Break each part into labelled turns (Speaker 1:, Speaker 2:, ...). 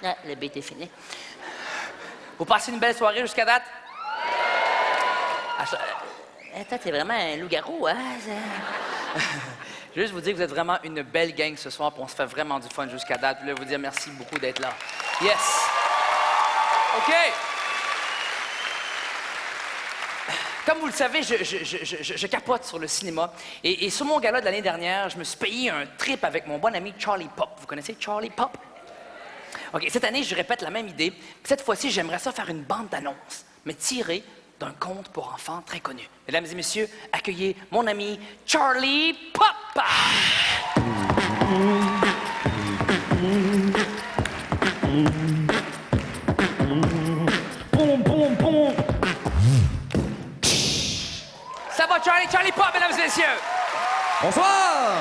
Speaker 1: Ah, le beat est fini. Vous passez une belle soirée jusqu'à date? Toi, t'es vraiment un loup-garou, hein? Je veux juste vous dire que vous êtes vraiment une belle gang ce soir, puis on se fait vraiment du fun jusqu'à date. Je voulais vous dire merci beaucoup d'être là. Yes! OK! Comme vous le savez, je capote sur le cinéma. Et sur mon gala de l'année dernière, je me suis payé un trip avec mon bon ami Charlie Pop. Vous connaissez Charlie Pop? OK, cette année, je répète la même idée. Cette fois-ci, j'aimerais ça faire une bande d'annonces, mais tirée d'un conte pour enfants très connu. Mesdames et messieurs, accueillez mon ami Charlie Pop!
Speaker 2: Boum, boum, boum.
Speaker 1: Ça va, Charlie? Charlie Pop, mesdames et messieurs!
Speaker 2: Bonsoir!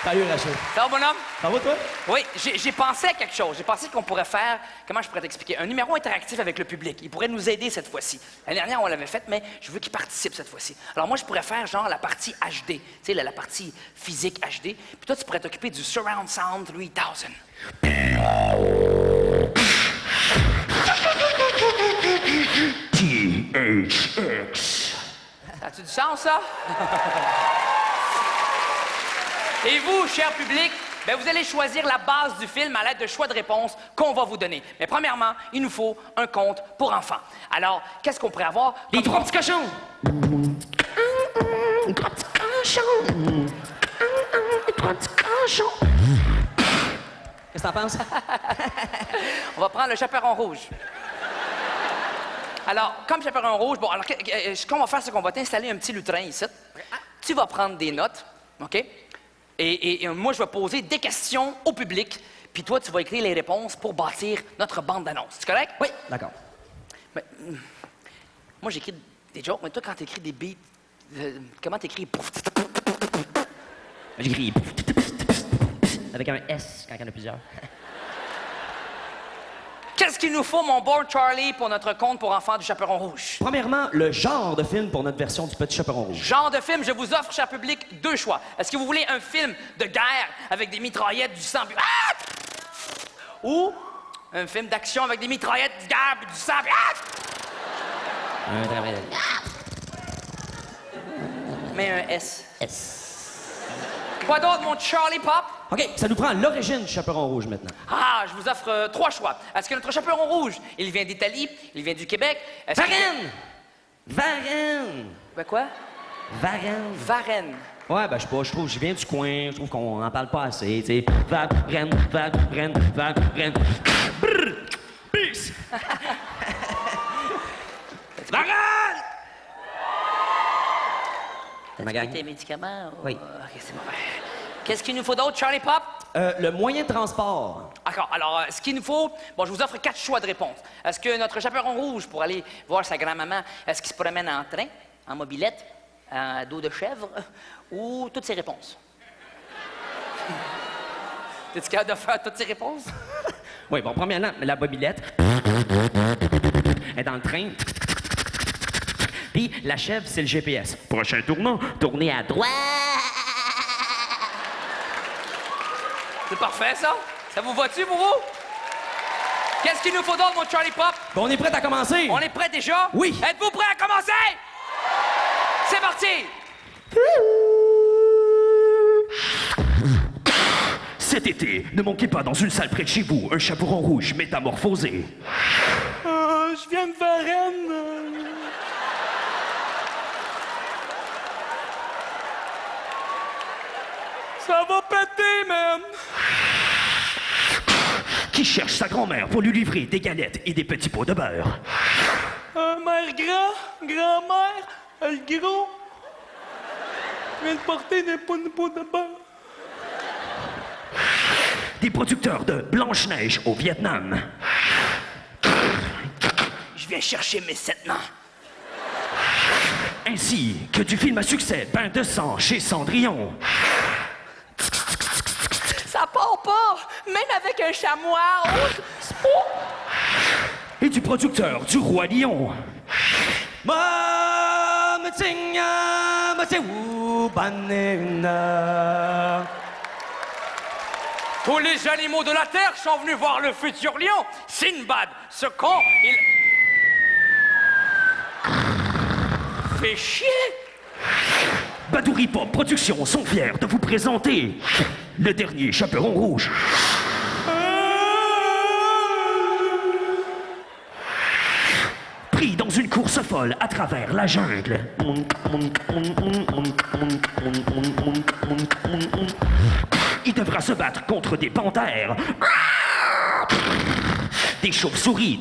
Speaker 2: Salut, Rachel.
Speaker 1: Ça va, mon homme?
Speaker 2: Ça va, toi?
Speaker 1: Oui, j'ai pensé à quelque chose. J'ai pensé qu'on pourrait faire, comment je pourrais t'expliquer, un numéro interactif avec le public. Il pourrait nous aider cette fois-ci. L'année dernière, on l'avait fait, mais je veux qu'il participe cette fois-ci. Alors moi, je pourrais faire genre la partie HD, tu sais, la partie physique HD. Puis toi, tu pourrais t'occuper du Surround Sound 3000.
Speaker 3: THX.
Speaker 1: Ça a-tu du sens, ça? Et vous, cher public, ben vous allez choisir la base du film à l'aide de choix de réponses qu'on va vous donner. Mais premièrement, il nous faut un conte pour enfants. Alors, qu'est-ce qu'on pourrait avoir?
Speaker 2: Les trois petits cochons!
Speaker 3: Trois petits cochons. Trois petits cochons.
Speaker 2: Qu'est-ce que t'en penses?
Speaker 1: On va prendre le chaperon rouge. Alors, comme chaperon rouge, bon, alors, ce qu'on va faire, c'est qu'on va t'installer un petit lutrin ici. Tu vas prendre des notes, OK? Et moi, je vais poser des questions au public, puis toi, tu vas écrire les réponses pour bâtir notre bande d'annonces. C'est correct?
Speaker 2: Oui, d'accord.
Speaker 1: Mais, moi, j'écris des jokes, mais toi, quand t'écris des beats, comment t'écris?
Speaker 2: J'écris avec un S quand il y en a plusieurs.
Speaker 1: Qu'est-ce qu'il nous faut, mon bon Charlie, pour notre conte pour enfants du Chaperon Rouge?
Speaker 2: Premièrement, le genre de film pour notre version du Petit Chaperon Rouge.
Speaker 1: Genre de film, je vous offre, cher public, 2 choix. Est-ce que vous voulez un film de guerre avec des mitraillettes, du sang... Ah! Ou un film d'action avec des mitraillettes, du guerre, puis du sang... Ah! Mais un S. Quoi d'autre, mon Charlie Pop?
Speaker 2: OK, ça nous prend l'origine du Chaperon Rouge maintenant.
Speaker 1: Ah, je vous offre 3 choix. Est-ce que notre chaperon rouge, il vient d'Italie, il vient du Québec?
Speaker 2: Varennes! Varennes!
Speaker 1: Ben quoi?
Speaker 2: Varennes!
Speaker 1: Varennes.
Speaker 2: Ouais, ben je sais pas, je trouve, je viens du coin, je trouve qu'on en parle pas assez, tu sais. Varennes, Varennes, Varennes. Brrr! Peace! Varennes!
Speaker 1: C'est
Speaker 2: ma gang.
Speaker 1: tes médicaments?
Speaker 2: Oui.
Speaker 1: OK, c'est bon. Qu'est-ce qu'il nous faut d'autre, Charlie Pop?
Speaker 2: Le moyen de transport.
Speaker 1: D'accord. Alors, ce qu'il nous faut... Bon, je vous offre 4 choix de réponse. Est-ce que notre chaperon rouge, pour aller voir sa grand-maman, est-ce qu'il se promène en train, en mobilette, en dos de chèvre, ou toutes ces réponses? T'es-tu capable de faire toutes ces réponses?
Speaker 2: Oui, bon, premièrement, la mobilette est dans le train. Puis la chèvre, c'est le GPS. Prochain tournant, tournez à droite.
Speaker 1: C'est parfait, ça? Ça vous va-tu, pour vous? Qu'est-ce qu'il nous faut d'autre, mon Charlie Pop?
Speaker 2: Bon, on est prêt à commencer?
Speaker 1: On est prêt déjà?
Speaker 2: Oui.
Speaker 1: Êtes-vous prêts à commencer? C'est parti!
Speaker 3: Cet été, ne manquez pas dans une salle près de chez vous un chaperon rouge métamorphosé.
Speaker 1: Je viens de Varennes. Ça va péter, man!
Speaker 3: Qui cherche sa grand-mère pour lui livrer des galettes et des petits pots de beurre.
Speaker 1: Mère grand-mère, le gros, vient de porter des pots de beurre.
Speaker 3: Des producteurs de Blanche-Neige au Vietnam.
Speaker 1: Je viens chercher mes 7 mains.
Speaker 3: Ainsi que du film à succès Bain de sang chez Cendrillon.
Speaker 1: Ça part pas, même avec un chamois.
Speaker 3: Et du producteur du Roi Lion.
Speaker 1: Tous les animaux de la Terre sont venus voir le futur lion. Sinbad, ce con, il... fait chier.
Speaker 3: Badouri Pop Productions sont fiers de vous présenter le dernier chaperon rouge. Pris dans une course folle à travers la jungle. Il devra se battre contre des panthères, des chauves-souris,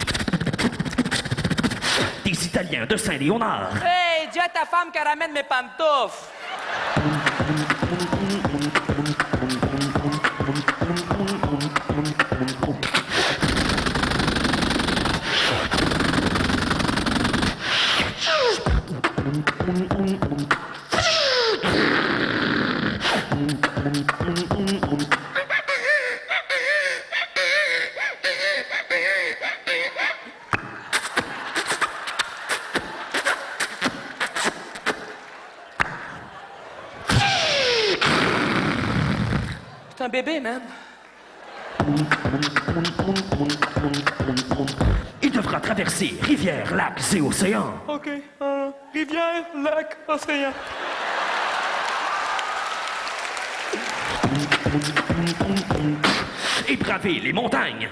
Speaker 3: des Italiens de Saint-Léonard.
Speaker 1: Hey, dis à ta femme qu'elle ramène mes pantoufles. C'est un bébé, man.
Speaker 3: Il devra traverser rivières, lacs et océans.
Speaker 1: OK. Rivière, lac, océan.
Speaker 3: Et braver les montagnes.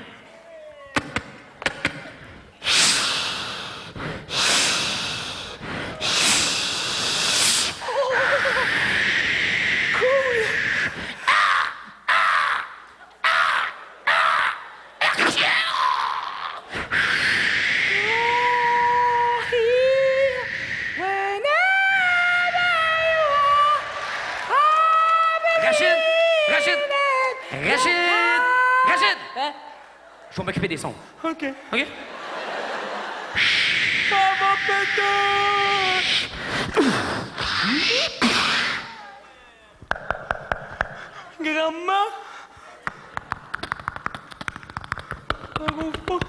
Speaker 2: Rachid!
Speaker 1: Hein?
Speaker 2: Je vais m'occuper des sons.
Speaker 1: OK.
Speaker 2: OK?
Speaker 1: Ça va péter! Grandma? Ça va pas.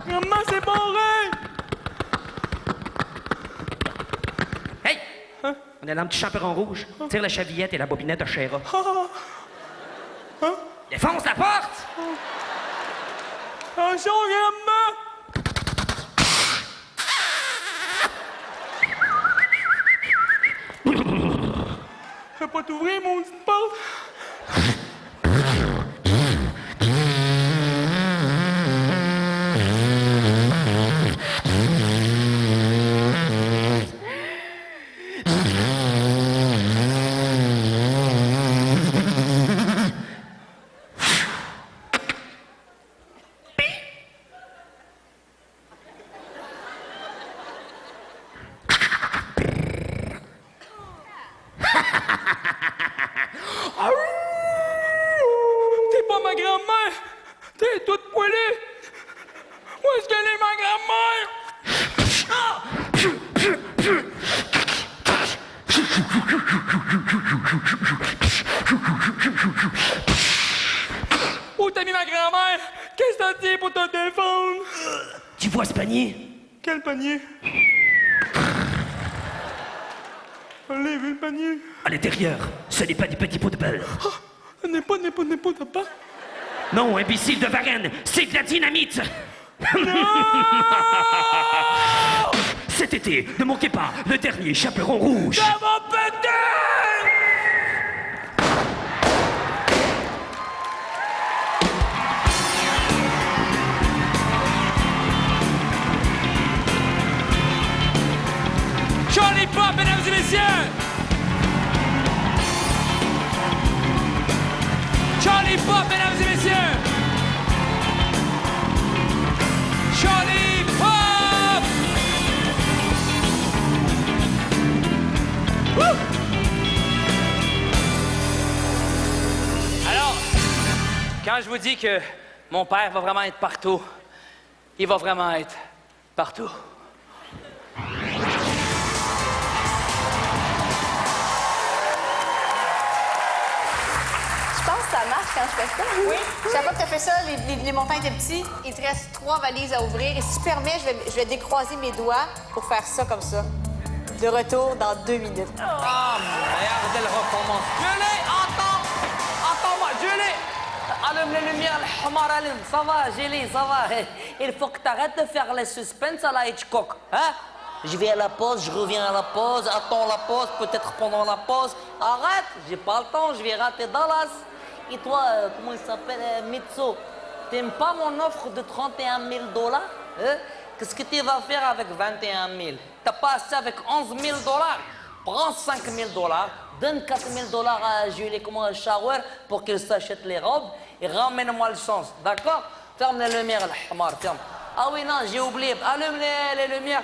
Speaker 1: Grandma, c'est barré!
Speaker 2: Hey! On est dans le petit chaperon rouge. Tire la chavillette et la bobinette de Chéra. Défonce la porte!
Speaker 1: Attention, grandma! Je peux pas t'ouvrir, mon petite porte? T'es pas ma grand-mère! T'es toute poilée! Où est-ce qu'elle est, ma grand-mère? Où t'as mis ma grand-mère? Qu'est-ce que t'as dit pour te défendre?
Speaker 3: Tu vois ce panier?
Speaker 1: Quel panier? Je l'ai vu, le panier.
Speaker 3: À l'intérieur, ce n'est pas des petits pots de beurre.
Speaker 1: N'est pas, t'as pas?
Speaker 3: Non, imbécile de Varenne, c'est de la dynamite! Cet été, ne manquez pas le dernier chaperon rouge!
Speaker 1: Ça va péter! Charlie Pop, mesdames et messieurs! Charlie Pop, mesdames et messieurs! Charlie Pop! Wouh! Alors, quand je vous dis que mon père va vraiment être partout, il va vraiment être partout.
Speaker 4: Je pense que ça marche quand je fais ça. Oui. Chaque fois que tu as fait ça, les montagnes étaient petits. Il te reste 3 valises à ouvrir. Et si tu permets, je vais décroiser mes doigts pour faire ça comme ça. De retour dans 2 minutes.
Speaker 1: Ah, merde, elle recommence. Je l'ai, entends-moi, je l'ai. allume les lumières, le hamar allume. Ça va, Gélie, ça va. Il faut que t'arrêtes de faire les suspens à la Hitchcock, hein? Je vais à la pause, je reviens à la pause, attends la pause, peut-être pendant la pause. Arrête, j'ai pas le temps, je vais rater Dallas. Et toi, comment il s'appelle, Mitsu, t'aimes pas mon offre de 31 000 $? Hein? Qu'est-ce que tu vas faire avec 21 000? T'as pas assez avec 11 000 $? Prends 5 000 $, donne 4 000 $ à Julie comme un shower pour qu'elle s'achète les robes et ramène-moi le sens, d'accord? Ferme les lumières, le hamar, ferme. Ah oui, non, j'ai oublié, allume les lumières.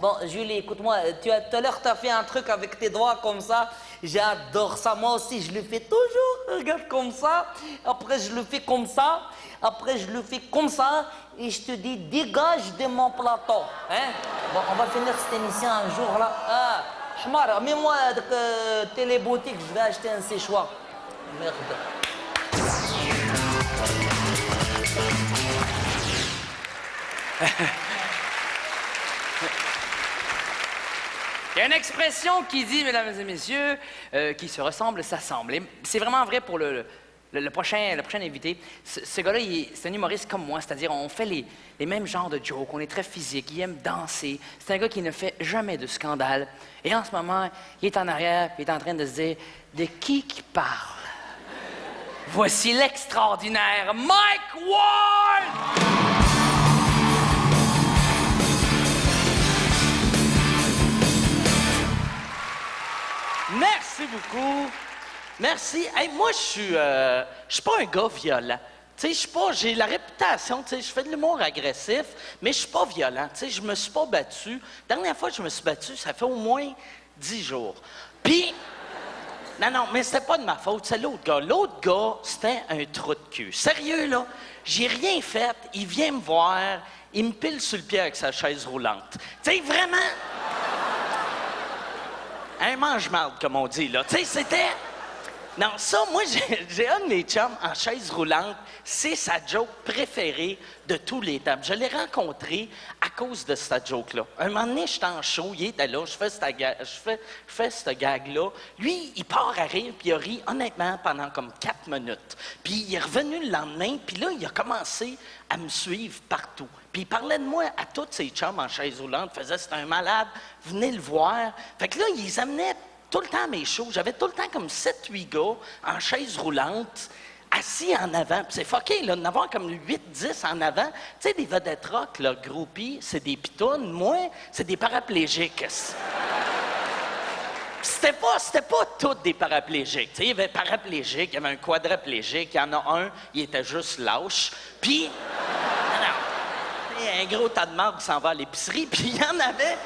Speaker 1: Bon, Julie, écoute-moi, tout à l'heure, tu as fait un truc avec tes doigts comme ça. J'adore ça. Moi aussi, je le fais toujours. Regarde comme ça. Après, je le fais comme ça. Après, je le fais comme ça. Et je te dis, dégage de mon plateau. Hein? Bon, on va finir cette émission un jour, là. Ah, Hamar, mets-moi téléboutique, je vais acheter un séchoir. Merde. Il y a une expression qui dit, mesdames et messieurs, qui se ressemble, s'assemble. Et c'est vraiment vrai pour le prochain invité. Ce gars-là, c'est un humoriste comme moi, c'est-à-dire on fait les mêmes genres de jokes, on est très physique, il aime danser. C'est un gars qui ne fait jamais de scandale. Et en ce moment, il est en arrière, puis il est en train de se dire, de qui parle? Voici l'extraordinaire Mike Ward!
Speaker 5: Merci beaucoup. Merci. Hey, moi, je suis pas un gars violent. Tu sais, j'ai la réputation, tu sais, je fais de l'humour agressif, mais je suis pas violent. Tu sais, je me suis pas battu. La dernière fois que je me suis battu, ça fait au moins 10 jours. Puis, non, mais c'était pas de ma faute, c'est l'autre gars. L'autre gars, c'était un trou de cul. Sérieux, là, j'ai rien fait. Il vient me voir, il me pile sur le pied avec sa chaise roulante. Tu sais, vraiment... Un mange-marde, comme on dit, là. Tu sais, c'était... Non, ça, moi, j'ai un de mes chums en chaise roulante. C'est sa joke préférée de tous les temps. Je l'ai rencontré à cause de cette joke-là. Un moment donné, j'étais en show, il était là, je fais cette gag-là. Lui, il part à rire, puis il a ri, honnêtement, pendant comme 4 minutes. Puis il est revenu le lendemain, puis là, il a commencé à me suivre partout. Puis il parlait de moi à tous ses chums en chaise roulante, faisait « c'est un malade, venez le voir ». Fait que là, il les amenait tout le temps à mes shows. J'avais tout le temps comme 7-8 gars en chaise roulante, assis en avant. Puis c'est fucké, là, d'en avoir comme 8-10 en avant. Tu sais, des vedettes rock, là, groupies, c'est des pitounes. Moi, c'est des paraplégiques. C'était pas tous des paraplégiques. Tu sais, il y avait paraplégiques, il y avait un quadraplégique, il y en a un, il était juste lâche. Puis, un gros tas de marde qui s'en va à l'épicerie, puis il y en avait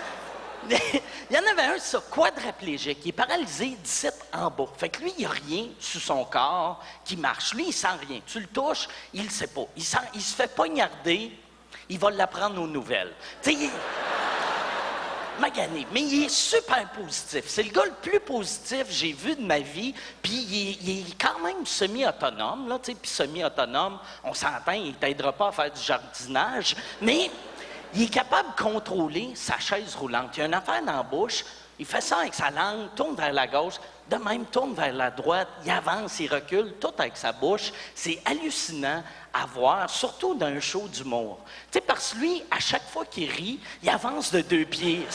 Speaker 5: un, ça, quadraplégique. Il est paralysé d'ici en bas. Fait que lui, il n'y a rien sur son corps qui marche. Lui, il sent rien. Tu le touches, il le sait pas. Il se fait poignarder, il va l'apprendre aux nouvelles. Tu sais, il est magané, mais il est super positif. C'est le gars le plus positif que j'ai vu de ma vie, puis il est quand même semi-autonome, là, tu sais, puis semi-autonome, on s'entend, il ne t'aidera pas à faire du jardinage, mais il est capable de contrôler sa chaise roulante. Il y a une affaire dans la bouche, il fait ça avec sa langue, tourne vers la gauche, de même tourne vers la droite, il avance, il recule, tout avec sa bouche. C'est hallucinant à voir, surtout d'un show d'humour. Tu sais, parce que lui, à chaque fois qu'il rit, il avance de 2 pieds.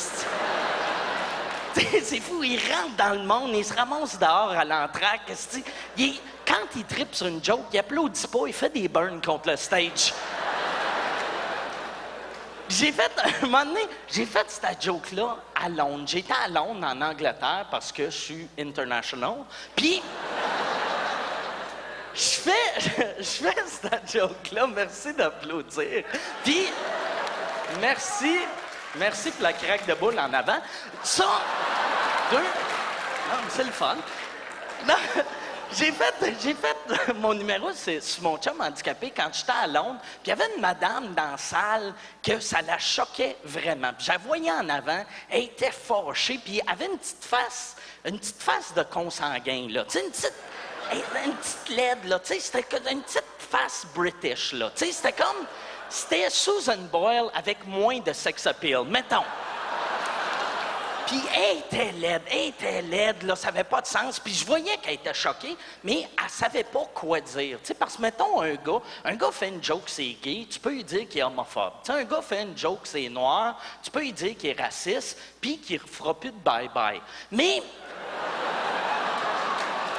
Speaker 5: C'est fou, il rentre dans le monde, il se ramasse dehors à l'entraque. Quand il trippe sur une joke, il applaudit pas, il fait des burns contre le stage. Un moment donné, j'ai fait cette joke-là à Londres. J'étais à Londres, en Angleterre, parce que je suis international. Puis, je fais cette joke-là. Merci d'applaudir. Puis, merci pour la craque de boule en avant. Ça, 2... Non, mais c'est le fun. Non, j'ai fait mon numéro sur mon chum handicapé quand j'étais à Londres. Puis il y avait une madame dans la salle que ça la choquait vraiment. Puis je la voyais en avant, elle était fâchée, puis elle avait une petite face de consanguin, là. Tu sais, une petite laide, là. Tu sais, c'était une petite face british, là. Tu sais, c'était Susan Boyle avec moins de sex appeal, mettons. Puis elle était laide, là, ça avait pas de sens. Puis je voyais qu'elle était choquée, mais elle savait pas quoi dire. Tu sais, parce que, mettons, un gars fait une joke, c'est gay, tu peux lui dire qu'il est homophobe. Tu sais, un gars fait une joke, c'est noir, tu peux lui dire qu'il est raciste, puis qu'il fera plus de bye-bye. Mais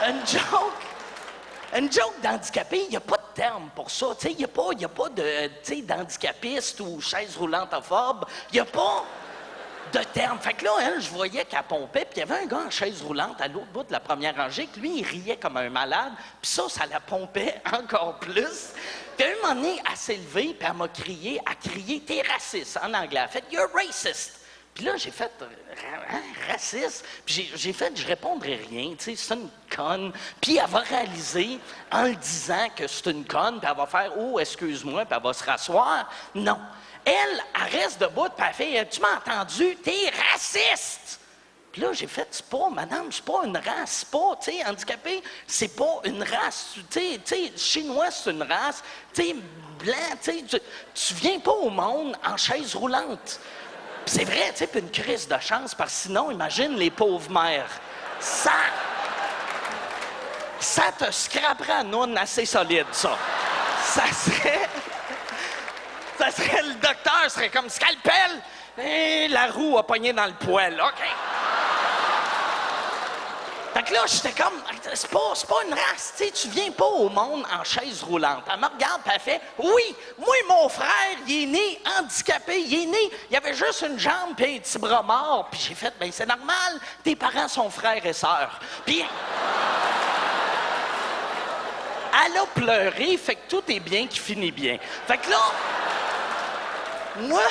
Speaker 5: une joke d'handicapé, il n'y a pas de terme pour ça. Il n'y a pas de d'handicapiste ou chaise roulantophobe. Il n'y a pas de terme. Fait que là, elle, je voyais qu'elle pompait, puis il y avait un gars en chaise roulante à l'autre bout de la première rangée, que lui, il riait comme un malade, puis ça la pompait encore plus. Puis à un moment donné, elle s'est levée, puis elle a crié « T'es raciste » en anglais. Elle a fait « You're racist ». Puis là, j'ai fait raciste. Puis j'ai fait, je répondrai rien, tu sais, c'est une conne. Puis elle va réaliser en le disant que c'est une conne, puis elle va faire oh, excuse-moi, puis elle va se rasseoir. Non. Elle reste debout, puis elle fait tu m'as entendu, t'es raciste. Puis là, j'ai fait c'est pas, madame, c'est pas une race, c'est pas, tu sais, handicapé, c'est pas une race. Tu sais, chinois, c'est une race. Tu sais, blanc, tu viens pas au monde en chaise roulante. C'est vrai, tu sais, puis une crise de chance, parce que sinon, imagine les pauvres mères. Ça te scraperait à noun assez solide, ça. Ça serait, le docteur serait comme scalpel, et la roue a pogné dans le poêle, OK? Fait que là, j'étais comme, c'est pas une race, tu sais, tu viens pas au monde en chaise roulante. Elle me regarde, puis elle fait, oui, moi, mon frère, il est né handicapé, il avait juste une jambe puis un petit bras mort. Puis j'ai fait, ben c'est normal, tes parents sont frères et sœurs. Puis elle a pleuré, fait que tout est bien qui finit bien. Fait que là, moi...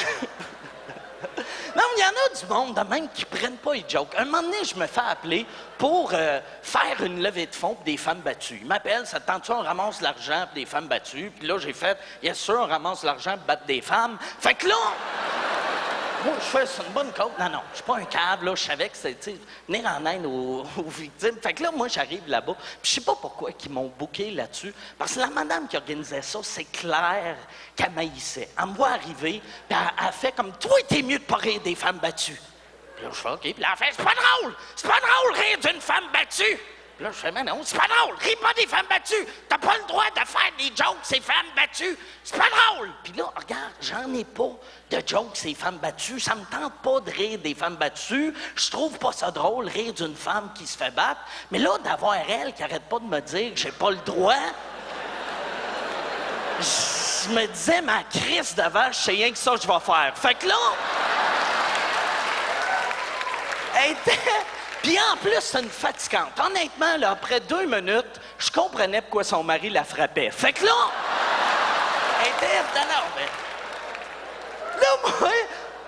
Speaker 5: Non, il y en a du monde de même qui prennent pas les jokes. Un moment donné, je me fais appeler pour faire une levée de fonds pour des femmes battues. Ils m'appellent, ça te tente-tu, on ramasse l'argent pour des femmes battues. Puis là, j'ai fait, bien sûr, on ramasse l'argent pour battre des femmes. Fait que là, moi, je fais, c'est une bonne cause. Non, je suis pas un câble, là. Je savais que c'était, venir en aide aux victimes. Fait que là, moi, j'arrive là-bas. Puis je sais pas pourquoi ils m'ont booké là-dessus. Parce que la madame qui organisait ça, c'est clair qu'elle maïssait. Elle me voit arriver, puis elle fait comme, toi, t'es mieux de pas rire des femmes battues. Puis là, je fais, OK. Puis là, elle fait, c'est pas drôle, rire d'une femme battue. Puis là, je fais, mais non, c'est pas drôle, ris pas des femmes battues. T'as pas le droit de faire des jokes, ces femmes battues. C'est pas drôle. Puis là, regarde, j'en ai pas de jokes, ces femmes battues. Ça me tente pas de rire des femmes battues. Je trouve pas ça drôle, rire d'une femme qui se fait battre. Mais là, d'avoir elle qui arrête pas de me dire que j'ai pas le droit, je me disais, ma crise de vache, c'est rien que ça que je vais faire. Fait que là, elle était... Puis en plus, c'est une fatigante. Honnêtement, là, après 2 minutes, je comprenais pourquoi son mari la frappait. Fait que là, elle était... Non, mais... Là, moi,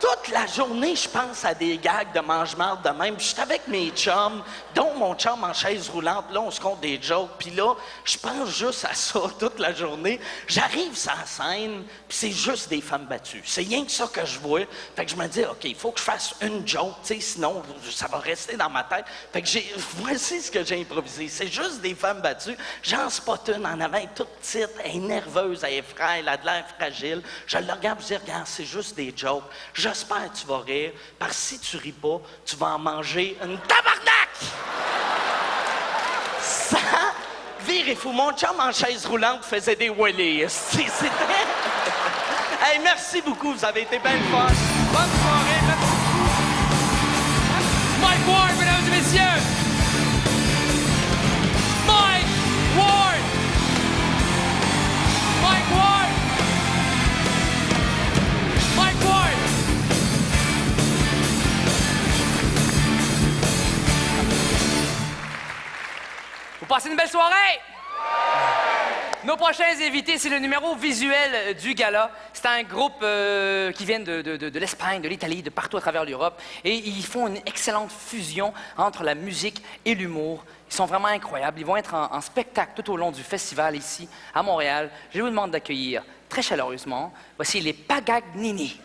Speaker 5: toute la journée, je pense à des gags de mange-marde de même. Puis j'étais avec mes chums, dont mon chum en chaise roulante. Là, on se compte des jokes. Puis là, je pense juste à ça toute la journée. J'arrive sur la scène, puis c'est juste des femmes battues. C'est rien que ça que je vois. Fait que je me dis, OK, il faut que je fasse une joke, tu sais, sinon, ça va rester dans ma tête. Fait que voici ce que j'ai improvisé. C'est juste des femmes battues. J'en spot une en avant, elle est toute petite, elle est nerveuse, elle est frêle, elle a de l'air fragile. Je la regarde, je dis, regarde, c'est juste des jokes. J'espère que tu vas rire, parce que si tu ris pas, tu vas en manger une tabarnak! Ça, virez fou. Mon chum en chaise roulante faisait des wheelies. C'était... Hey, merci beaucoup, vous avez été bien le fun. Bonne soirée, merci beaucoup.
Speaker 6: Mike Ward, mesdames et messieurs! Mike Ward! Mike Ward! Mike Ward! Vous passez une belle soirée? Nos prochains invités, c'est le numéro visuel du gala. C'est un groupe qui vient de l'Espagne, de l'Italie, de partout à travers l'Europe. Et ils font une excellente fusion entre la musique et l'humour. Ils sont vraiment incroyables. Ils vont être en spectacle tout au long du festival ici, à Montréal. Je vous demande d'accueillir très chaleureusement. Voici les Pagagnini.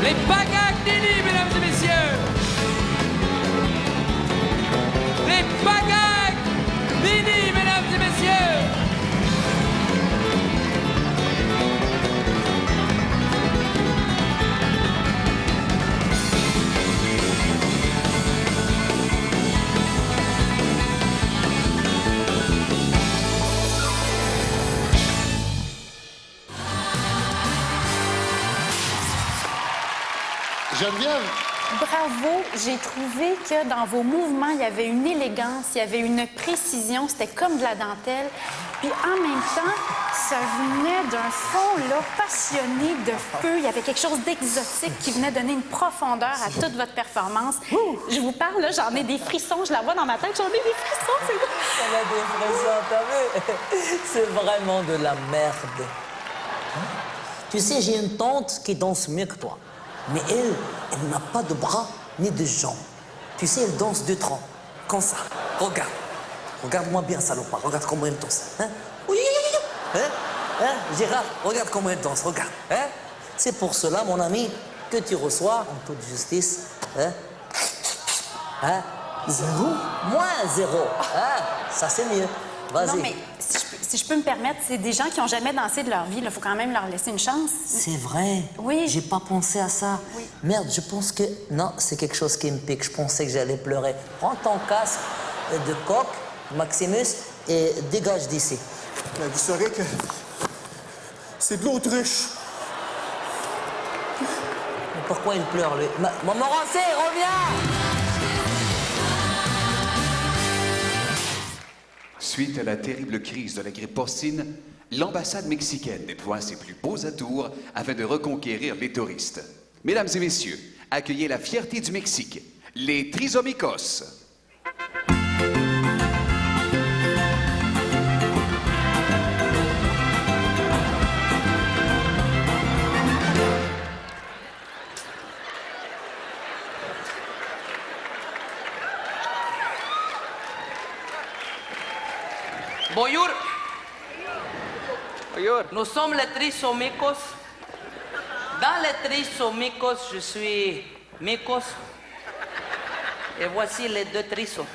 Speaker 6: Les Pagagues d'Élie, mesdames et messieurs. Les Pagagues d'Élie, mesdames et messieurs.
Speaker 7: Geneviève,
Speaker 8: Bravo, j'ai trouvé que dans vos mouvements, il y avait une élégance, il y avait une précision, c'était comme de la dentelle. Puis en même temps, ça venait d'un fond là, passionné de feu. Il y avait quelque chose d'exotique qui venait donner une profondeur à toute votre performance. Je vous parle, là, j'en ai des frissons, je la vois dans ma tête, j'en ai des frissons.
Speaker 9: Elle a des frissons, t'as vu? C'est vraiment de la merde. Hein? Tu sais, j'ai une tante qui danse mieux que toi. Mais elle n'a pas de bras ni de jambes. Tu sais, elle danse de tronc. Comme ça. Regarde. Regarde-moi bien, salopard. Regarde comment elle danse. Hein? Oui, hein? Hein? Gérard, regarde comment elle danse. Regarde. Hein? C'est pour cela, mon ami, que tu reçois, en toute justice, hein? Hein? 0? Moins 0. Hein? Ça, c'est mieux. Vas-y.
Speaker 8: Non, mais si je peux me permettre, c'est des gens qui n'ont jamais dansé de leur vie. Il faut quand même leur laisser une chance.
Speaker 9: C'est vrai.
Speaker 8: Oui.
Speaker 9: J'ai pas pensé à ça.
Speaker 8: Oui.
Speaker 9: Merde, je pense que... Non, c'est quelque chose qui me pique. Je pensais que j'allais pleurer. Prends ton casque de coq, Maximus, et dégage d'ici.
Speaker 7: vous saurez que c'est de l'autruche.
Speaker 9: Mais pourquoi il pleure, lui? Montmorency, reviens!
Speaker 10: Suite à la terrible crise de la grippe porcine, l'ambassade mexicaine déploie ses plus beaux atours afin de reconquérir les touristes. Mesdames et messieurs, accueillez la fierté du Mexique, les Trisomicos.
Speaker 6: Bonjour. Bonjour. Nous sommes les Trisomicos. Dans les Trisomicos, je suis Micos. Et voici les deux trisos.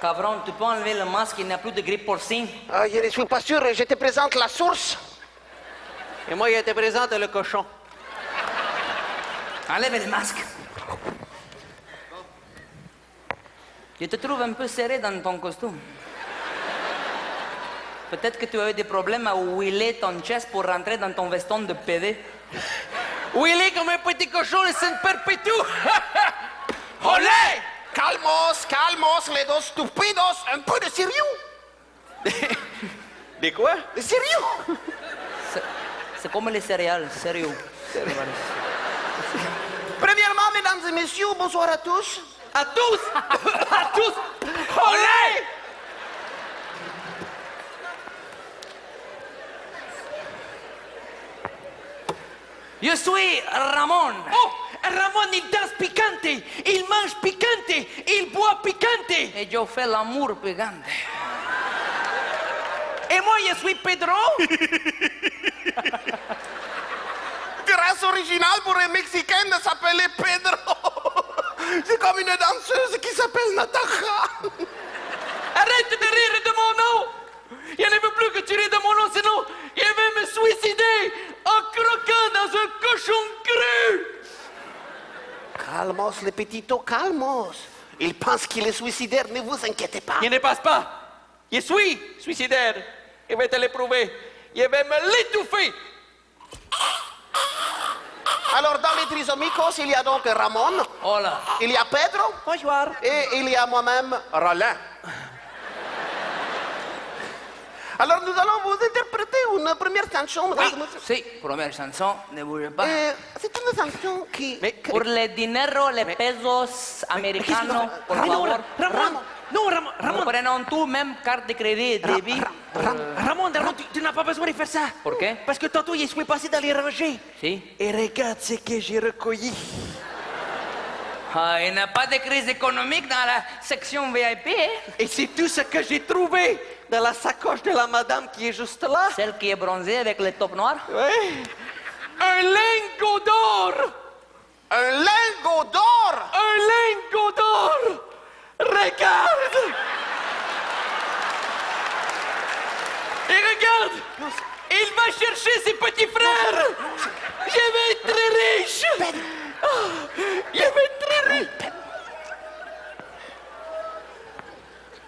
Speaker 6: Cabron, tu peux enlever le masque, il n'y a plus de grippe porcine.
Speaker 11: Je ne suis pas sûr, je te présente la source. Et moi, je te présente le cochon.
Speaker 6: Enlève le masque. Je te trouve un peu serré dans ton costume. Peut-être que tu as eu des problèmes à huiler ton chest pour rentrer dans ton veston de PD. Huiler comme un petit cochon, le scène perpétue. Olé!
Speaker 11: Calmos, calmos, les dos stupidos, un peu de sérieux.
Speaker 6: De quoi?
Speaker 11: De sérieux.
Speaker 6: C'est comme les céréales, sérieux.
Speaker 11: Premièrement, mesdames et messieurs, bonsoir à tous.
Speaker 6: À tous! À tous! Olé! Je suis Ramon.
Speaker 11: Oh, Ramon, il danse piquante, il mange piquante, il boit piquante.
Speaker 6: Et je fais l'amour picante.
Speaker 11: Et moi, je suis Pedro. Grâce originale pour un Mexicain de s'appeler Pedro. C'est comme une danseuse qui s'appelle Natacha.
Speaker 6: Arrête de rire de mon nom! Je ne veux plus que tu ris de mon nom, sinon je vais me suicider en croquant dans un cochon cru!
Speaker 11: Calmos, le petito, calmos. Il pense qu'il est suicidaire, ne vous inquiétez pas.
Speaker 6: Je ne passe pas! Je suis suicidaire! Je vais te le prouver! Je vais me l'étouffer!
Speaker 11: Alors, dans les Trisomicos, il y a donc Ramon.
Speaker 6: Hola!
Speaker 11: Il y a Pedro.
Speaker 6: Bonjour!
Speaker 11: Et il y a moi-même, Roland. Alors, nous allons vous interpréter une première chanson, mesdames et messieurs.
Speaker 6: Si, première chanson, ne bougez pas.
Speaker 11: C'est une chanson qui...
Speaker 6: Pour le dinero, les pesos americanos, por favor.
Speaker 2: Ramon! Non, Ramon!
Speaker 6: Nous prenons tout, même carte de crédit et débit.
Speaker 2: Ramon, tu n'as pas besoin de faire ça.
Speaker 6: Pourquoi?
Speaker 2: Parce que tantôt, je suis passé dans les rangées.
Speaker 6: Si.
Speaker 2: Et regarde ce que j'ai recueilli.
Speaker 6: Ah, il n'y a pas de crise économique dans la section VIP, hein?
Speaker 2: Et c'est tout ce que j'ai trouvé.
Speaker 9: dans la sacoche de la madame qui est juste là.
Speaker 1: Celle qui est bronzée avec le top noir?
Speaker 9: Oui.
Speaker 5: Un lingot d'or!
Speaker 11: Un lingot d'or!
Speaker 5: Un lingot d'or! Regarde! Et regarde! Il va chercher ses petits frères! Je vais être très riche! Je vais être très riche!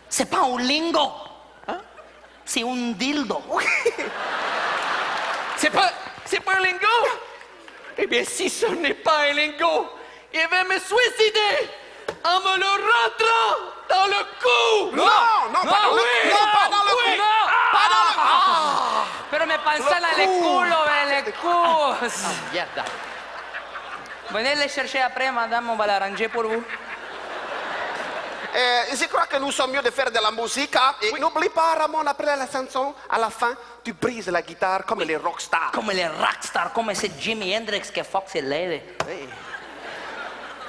Speaker 1: C'est pas un lingot. C'est un dildo.
Speaker 5: C'est pas un lingot? Eh bien, si ce n'est pas un lingot, il va me suicider en me le rentrant dans le cou!
Speaker 11: Non, pas dans le cou! Non, pas dans le cou! Pas dans le cou!
Speaker 1: Pero me pasa en el culo, en el culo. Mierda. Venez les chercher après, madame, on va l'arranger pour vous.
Speaker 11: Je crois que nous sommes mieux de faire de la musique. Hein? Et n'oublie pas, Ramon, après la chanson, à la fin, tu brises la guitare comme les rockstars.
Speaker 1: Comme les rockstars, comme c'est Jimi Hendrix qui Fox et Lady.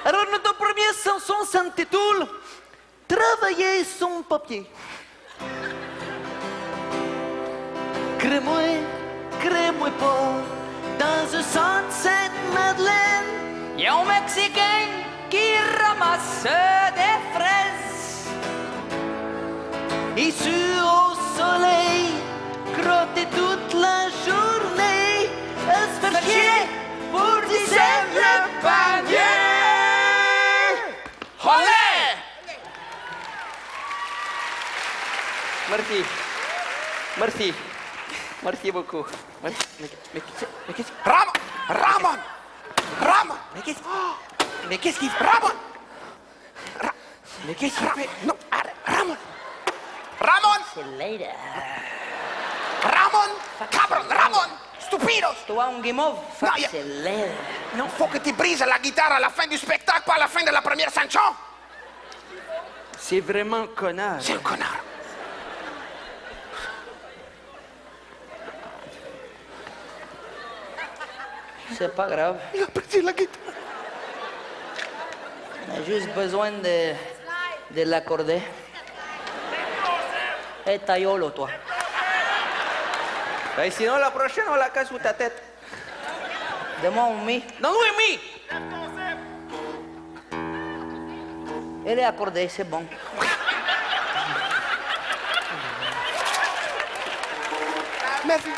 Speaker 9: Alors, notre première chanson s'intitule Travailler son papier. Crée-moi pas dans un centre Sainte-Madeleine.
Speaker 1: Y a un Mexicain qui ramasse des fraises.
Speaker 9: Et sur au soleil, crotter toute la journée, à se faire chier pour 10 cents le panier.
Speaker 5: Olé!
Speaker 9: Merci. Merci. Merci beaucoup. Merci. Mais qu'est-ce que...
Speaker 11: Ramon!
Speaker 9: Mais qu'est-ce qu'il fait?
Speaker 11: Ramon!
Speaker 9: Mais qu'est-ce qu'il fait?
Speaker 11: Non, arrête, Ramon! Ramon!
Speaker 1: C'est Lady.
Speaker 11: Ramon! Cabron! Ramon! Stupidos!
Speaker 1: Toi, un guimauve?
Speaker 11: Non,
Speaker 1: Fox et Lady.
Speaker 11: Non, faut que tu brises la guitare à la fin du spectacle, pas à la fin de la première chanson!
Speaker 9: C'est vraiment un connard.
Speaker 11: C'est un connard!
Speaker 1: C'est pas grave.
Speaker 11: Il a brisé la guitare!
Speaker 1: On a juste besoin de l'accorder. Et taillolo, toi.
Speaker 9: Ben, sinon, la prochaine, on la casse sous ta tête.
Speaker 1: Donne-moi un mi.
Speaker 9: Non, oui, mi!
Speaker 1: Elle est accordée, c'est bon.
Speaker 11: Merci.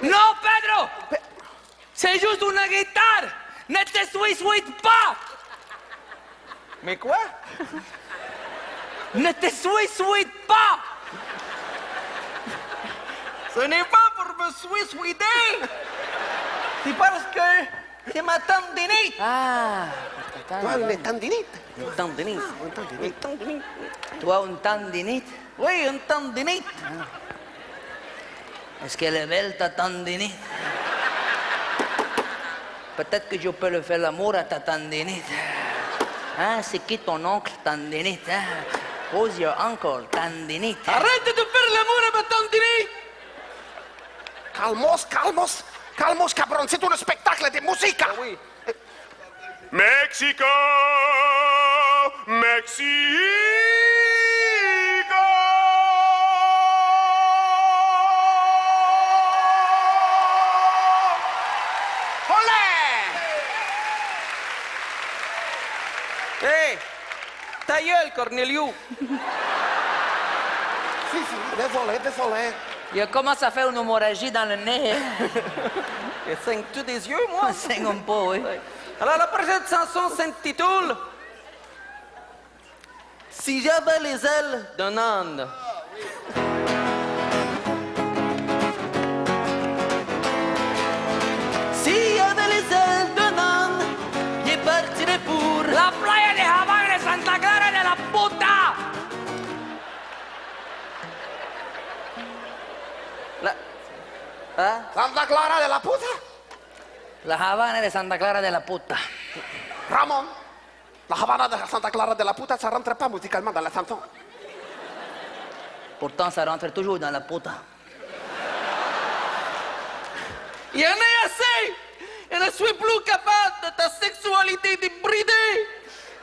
Speaker 6: Non, Pedro! C'est juste une guitare! Ne te suicides pas!
Speaker 9: Mais quoi?
Speaker 6: Ne te suicides pas!
Speaker 9: Ce n'est pas pour me suicider! C'est parce que c'est ma tendinite!
Speaker 1: Ah,
Speaker 11: Toi, une tendinite.
Speaker 9: Tendinite.
Speaker 1: toi, une tendinite.
Speaker 9: Oui, une tendinite.
Speaker 1: Est-ce qu'elle est belle, ta tendinite? Peut-être que je peux le faire l'amour à ta tendinite. Hein, c'est qui ton oncle tendinite? Hein? Who's your uncle tendinite?
Speaker 5: Arrête de faire l'amour à ma tendinite!
Speaker 11: Calmos, cabron, c'est un spectacle de musique.
Speaker 9: Oui.
Speaker 11: Mexico!
Speaker 9: Hé! Ta gueule, Cornelio!
Speaker 11: Si, désolé.
Speaker 1: Il commence à faire une hémorragie dans le nez. Hein?
Speaker 9: Je saigne tout des yeux, moi?
Speaker 1: Saigne un peu, oui.
Speaker 9: Alors, la prochaine chanson s'intitule Si j'avais les ailes d'un âne. Si j'avais les ailes d'un âne, je partirais pour
Speaker 6: La playa de Havana de Santa Clara de la puta!
Speaker 11: Santa Clara de la puta.
Speaker 1: La Havana de Santa Clara de la puta.
Speaker 11: Ramon, la Havana de Santa Clara de la puta, ça rentre pas musicalement dans la chanson.
Speaker 1: Pourtant, ça rentre toujours dans la puta.
Speaker 5: Il y en a assez! Je ne suis plus capable de ta sexualité débridée!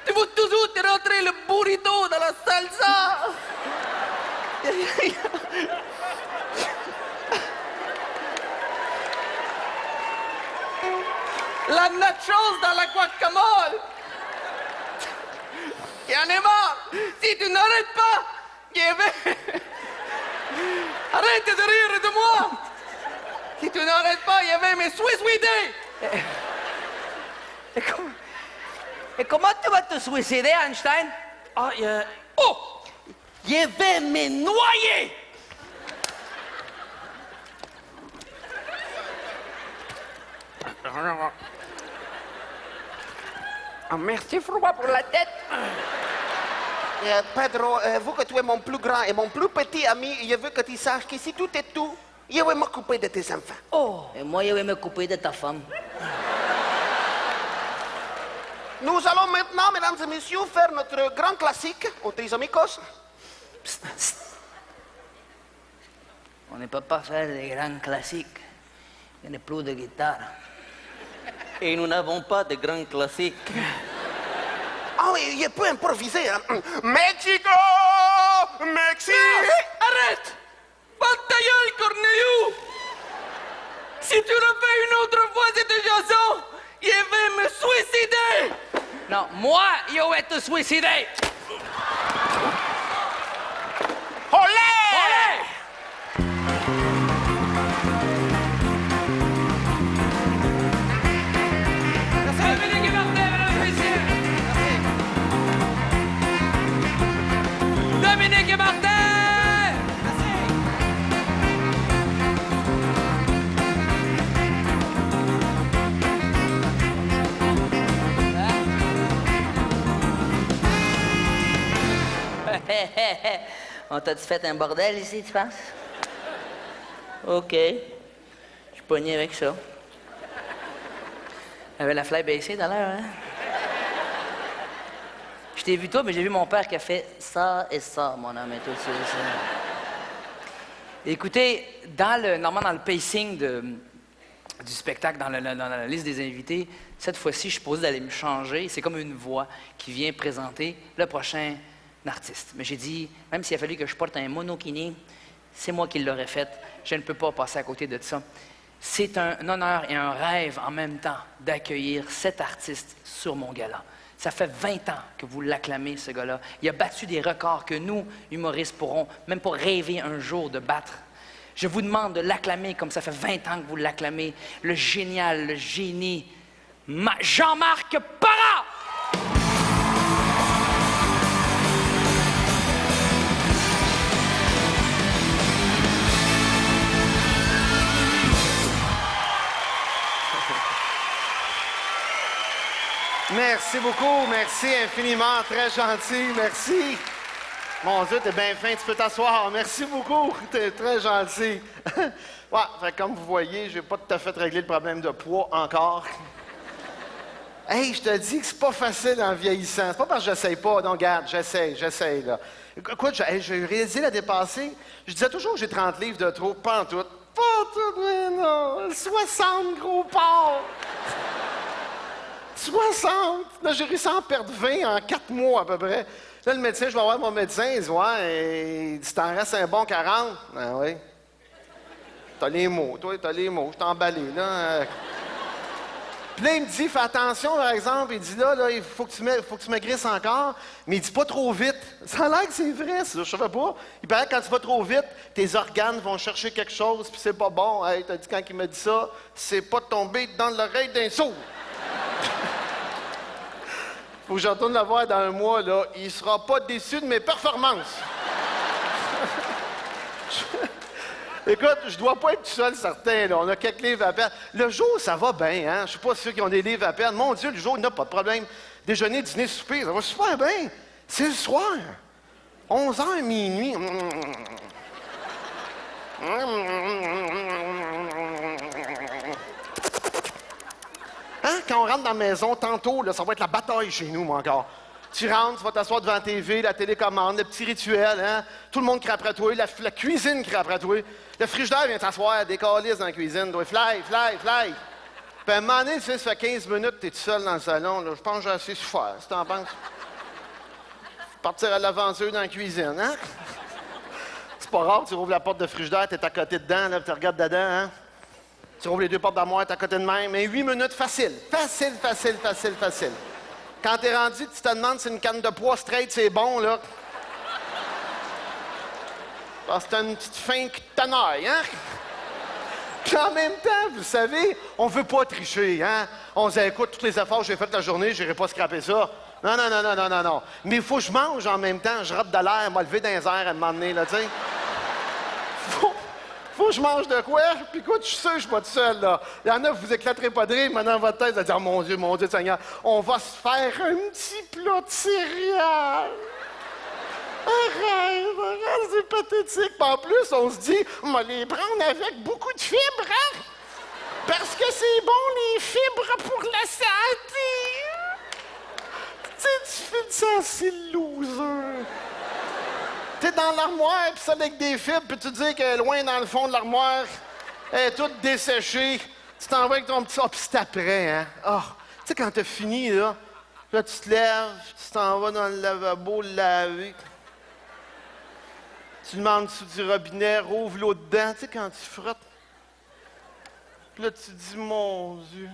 Speaker 5: Tu veux toujours te rentrer le burrito dans la salsa!
Speaker 11: La nachos dans la guacamole. Il en est mort. Si tu n'arrêtes pas, je vais... Arrête de rire de moi. Si tu n'arrêtes pas, je vais me suicider.
Speaker 1: Et comment tu vas te suicider, Einstein?
Speaker 5: Oh! Je vais me noyer!
Speaker 11: Merci, Froid, pour la tête. Pedro, vu que tu es mon plus grand et mon plus petit ami, je veux que tu saches que si tout est tout, je vais m'occuper de tes enfants.
Speaker 1: Oh! Et moi, je vais m'occuper de ta femme.
Speaker 11: Nous allons maintenant, mesdames et messieurs, faire notre grand classique, aux Tres Amigos.
Speaker 1: On ne peut pas faire des grands classiques. Il n'y a plus de guitare.
Speaker 5: Et nous n'avons pas de grands classiques.
Speaker 11: Ah oui, je peux improviser. Hein. Mexico! Mexique!
Speaker 5: Arrête! Pas ta gueule, Corneliu! Si tu le fais une autre fois cette chanson, je vais me suicider!
Speaker 1: Non, moi, je vais te suicider!
Speaker 11: Olé!
Speaker 1: Olé!
Speaker 6: Dominique et Martin, mesdames et messieurs! Dominique et Martin!
Speaker 1: On t'a-tu fait un bordel ici, tu penses? OK. Je suis pogné avec ça. Avait la fly baissée tout à l'heure, hein? Je t'ai vu toi, mais j'ai vu mon père qui a fait ça et ça, mon homme, et tout ça. Écoutez, normalement dans le pacing du spectacle, dans la liste des invités, cette fois-ci, je suis posé d'aller me changer. C'est comme une voix qui vient présenter le prochain artiste. Mais j'ai dit, même s'il a fallu que je porte un monokini, c'est moi qui l'aurais fait. Je ne peux pas passer à côté de ça. C'est un honneur et un rêve en même temps d'accueillir cet artiste sur mon gala. Ça fait 20 ans que vous l'acclamez, ce gars-là. Il a battu des records que nous, humoristes, pourrons même pas rêver un jour de battre. Je vous demande de l'acclamer comme ça fait 20 ans que vous l'acclamez. Le génial, le génie, Jean-Marc Parra!
Speaker 12: Merci beaucoup, merci infiniment, très gentil, merci. Mon Dieu, t'es bien fin, tu peux t'asseoir. Merci beaucoup, t'es très gentil. Ouais, fait, comme vous voyez, j'ai pas tout à fait réglé le problème de poids encore. Hey, je te dis que c'est pas facile en vieillissant. C'est pas parce que j'essaye pas, non, regarde, j'essaye, là. Écoute, j'ai réalisé l'année passée, je disais toujours que j'ai 30 livres de trop, pas en tout. Pas en tout, mais non, 60 gros porcs. 60! Là, j'ai réussi à en perdre 20 en 4 mois à peu près. Là, le médecin, je vais voir mon médecin, il dit, ouais, il dit, t'en restes un bon 40. Ben oui. T'as les mots, toi, t'as les mots, je t'ai emballé, là. Puis là, il me dit, fais attention, par exemple, il dit, là, il faut que tu maigrisses encore, mais il dit pas trop vite. Ça a l'air que c'est vrai, ça, je savais pas. Il paraît que quand tu vas trop vite, tes organes vont chercher quelque chose, puis c'est pas bon. Hey, t'as dit, quand il m'a dit ça, c'est pas tomber dans l'oreille d'un sourd. Faut que je retourne le voir dans un mois, là. Il sera pas déçu de mes performances. Écoute, je dois pas être tout seul, certain, là. On a quelques livres à perdre. Le jour, ça va bien, hein. Je suis pas sûr qu'ils ont des livres à perdre. Mon Dieu, le jour, il n'y a pas de problème. Déjeuner, dîner, souper, ça va super bien. C'est le soir. 11h, minuit. Hein? Quand on rentre dans la maison, tantôt, là, ça va être la bataille chez nous, moi, encore. Tu rentres, tu vas t'asseoir devant la TV, la télécommande, le petit rituel, hein? Tout le monde crie après toi, la cuisine crie après toi. Le frigidaire vient t'asseoir, des calices dans la cuisine, doit fly. Puis à un moment donné, tu sais, ça fait 15 minutes que t'es tout seul dans le salon, là. Je pense que j'ai assez souffert, si t'en penses. Partir à l'aventure dans la cuisine, hein? pas rare, tu rouvres la porte de frigidaire, t'es à côté dedans, là, tu regardes dedans, hein? Tu rouvres les deux portes d'armoire, t'es à côté de même. Mais 8 minutes, facile. Facile, facile, facile, facile. Quand t'es rendu, tu te demandes si une canne de pois straight, c'est bon, là. Parce que t'as une petite faim qui te tenaille, hein? Puis en même temps, vous savez, on veut pas tricher, hein? On se dit, écoute, tous les efforts que j'ai fait la journée, j'irai pas scraper ça. Non, non, non, non, non, non, non. Mais il faut que je mange en même temps, je rate de l'air, m'a levé dans les airs à un moment donné, là, tu sais. Faut que je mange de quoi? Puis écoute, je suis sûr que je suis pas tout seul, là. Il y en a, vous éclaterez pas de rire, maintenant votre tête, vous allez dire, oh, mon Dieu, Seigneur, on va se faire un petit plat de céréales. Arrête, c'est pathétique. Puis en plus, on se dit, on va les prendre avec beaucoup de fibres, hein? Parce que c'est bon, les fibres pour la santé. Tu sais, tu fais de ça, c'est loser. T'es dans l'armoire, puis ça avec des fibres, puis tu dis que loin dans le fond de l'armoire, elle est toute desséchée. Tu t'en vas avec ton petit... Ah, puis c'est après, hein? Ah, tu sais, quand t'as fini, là, tu te lèves, tu t'en vas dans le lavabo le laver. Tu demandes sous du robinet, rouvre l'eau dedans, tu sais, quand tu frottes. Puis là, tu te dis, mon Dieu,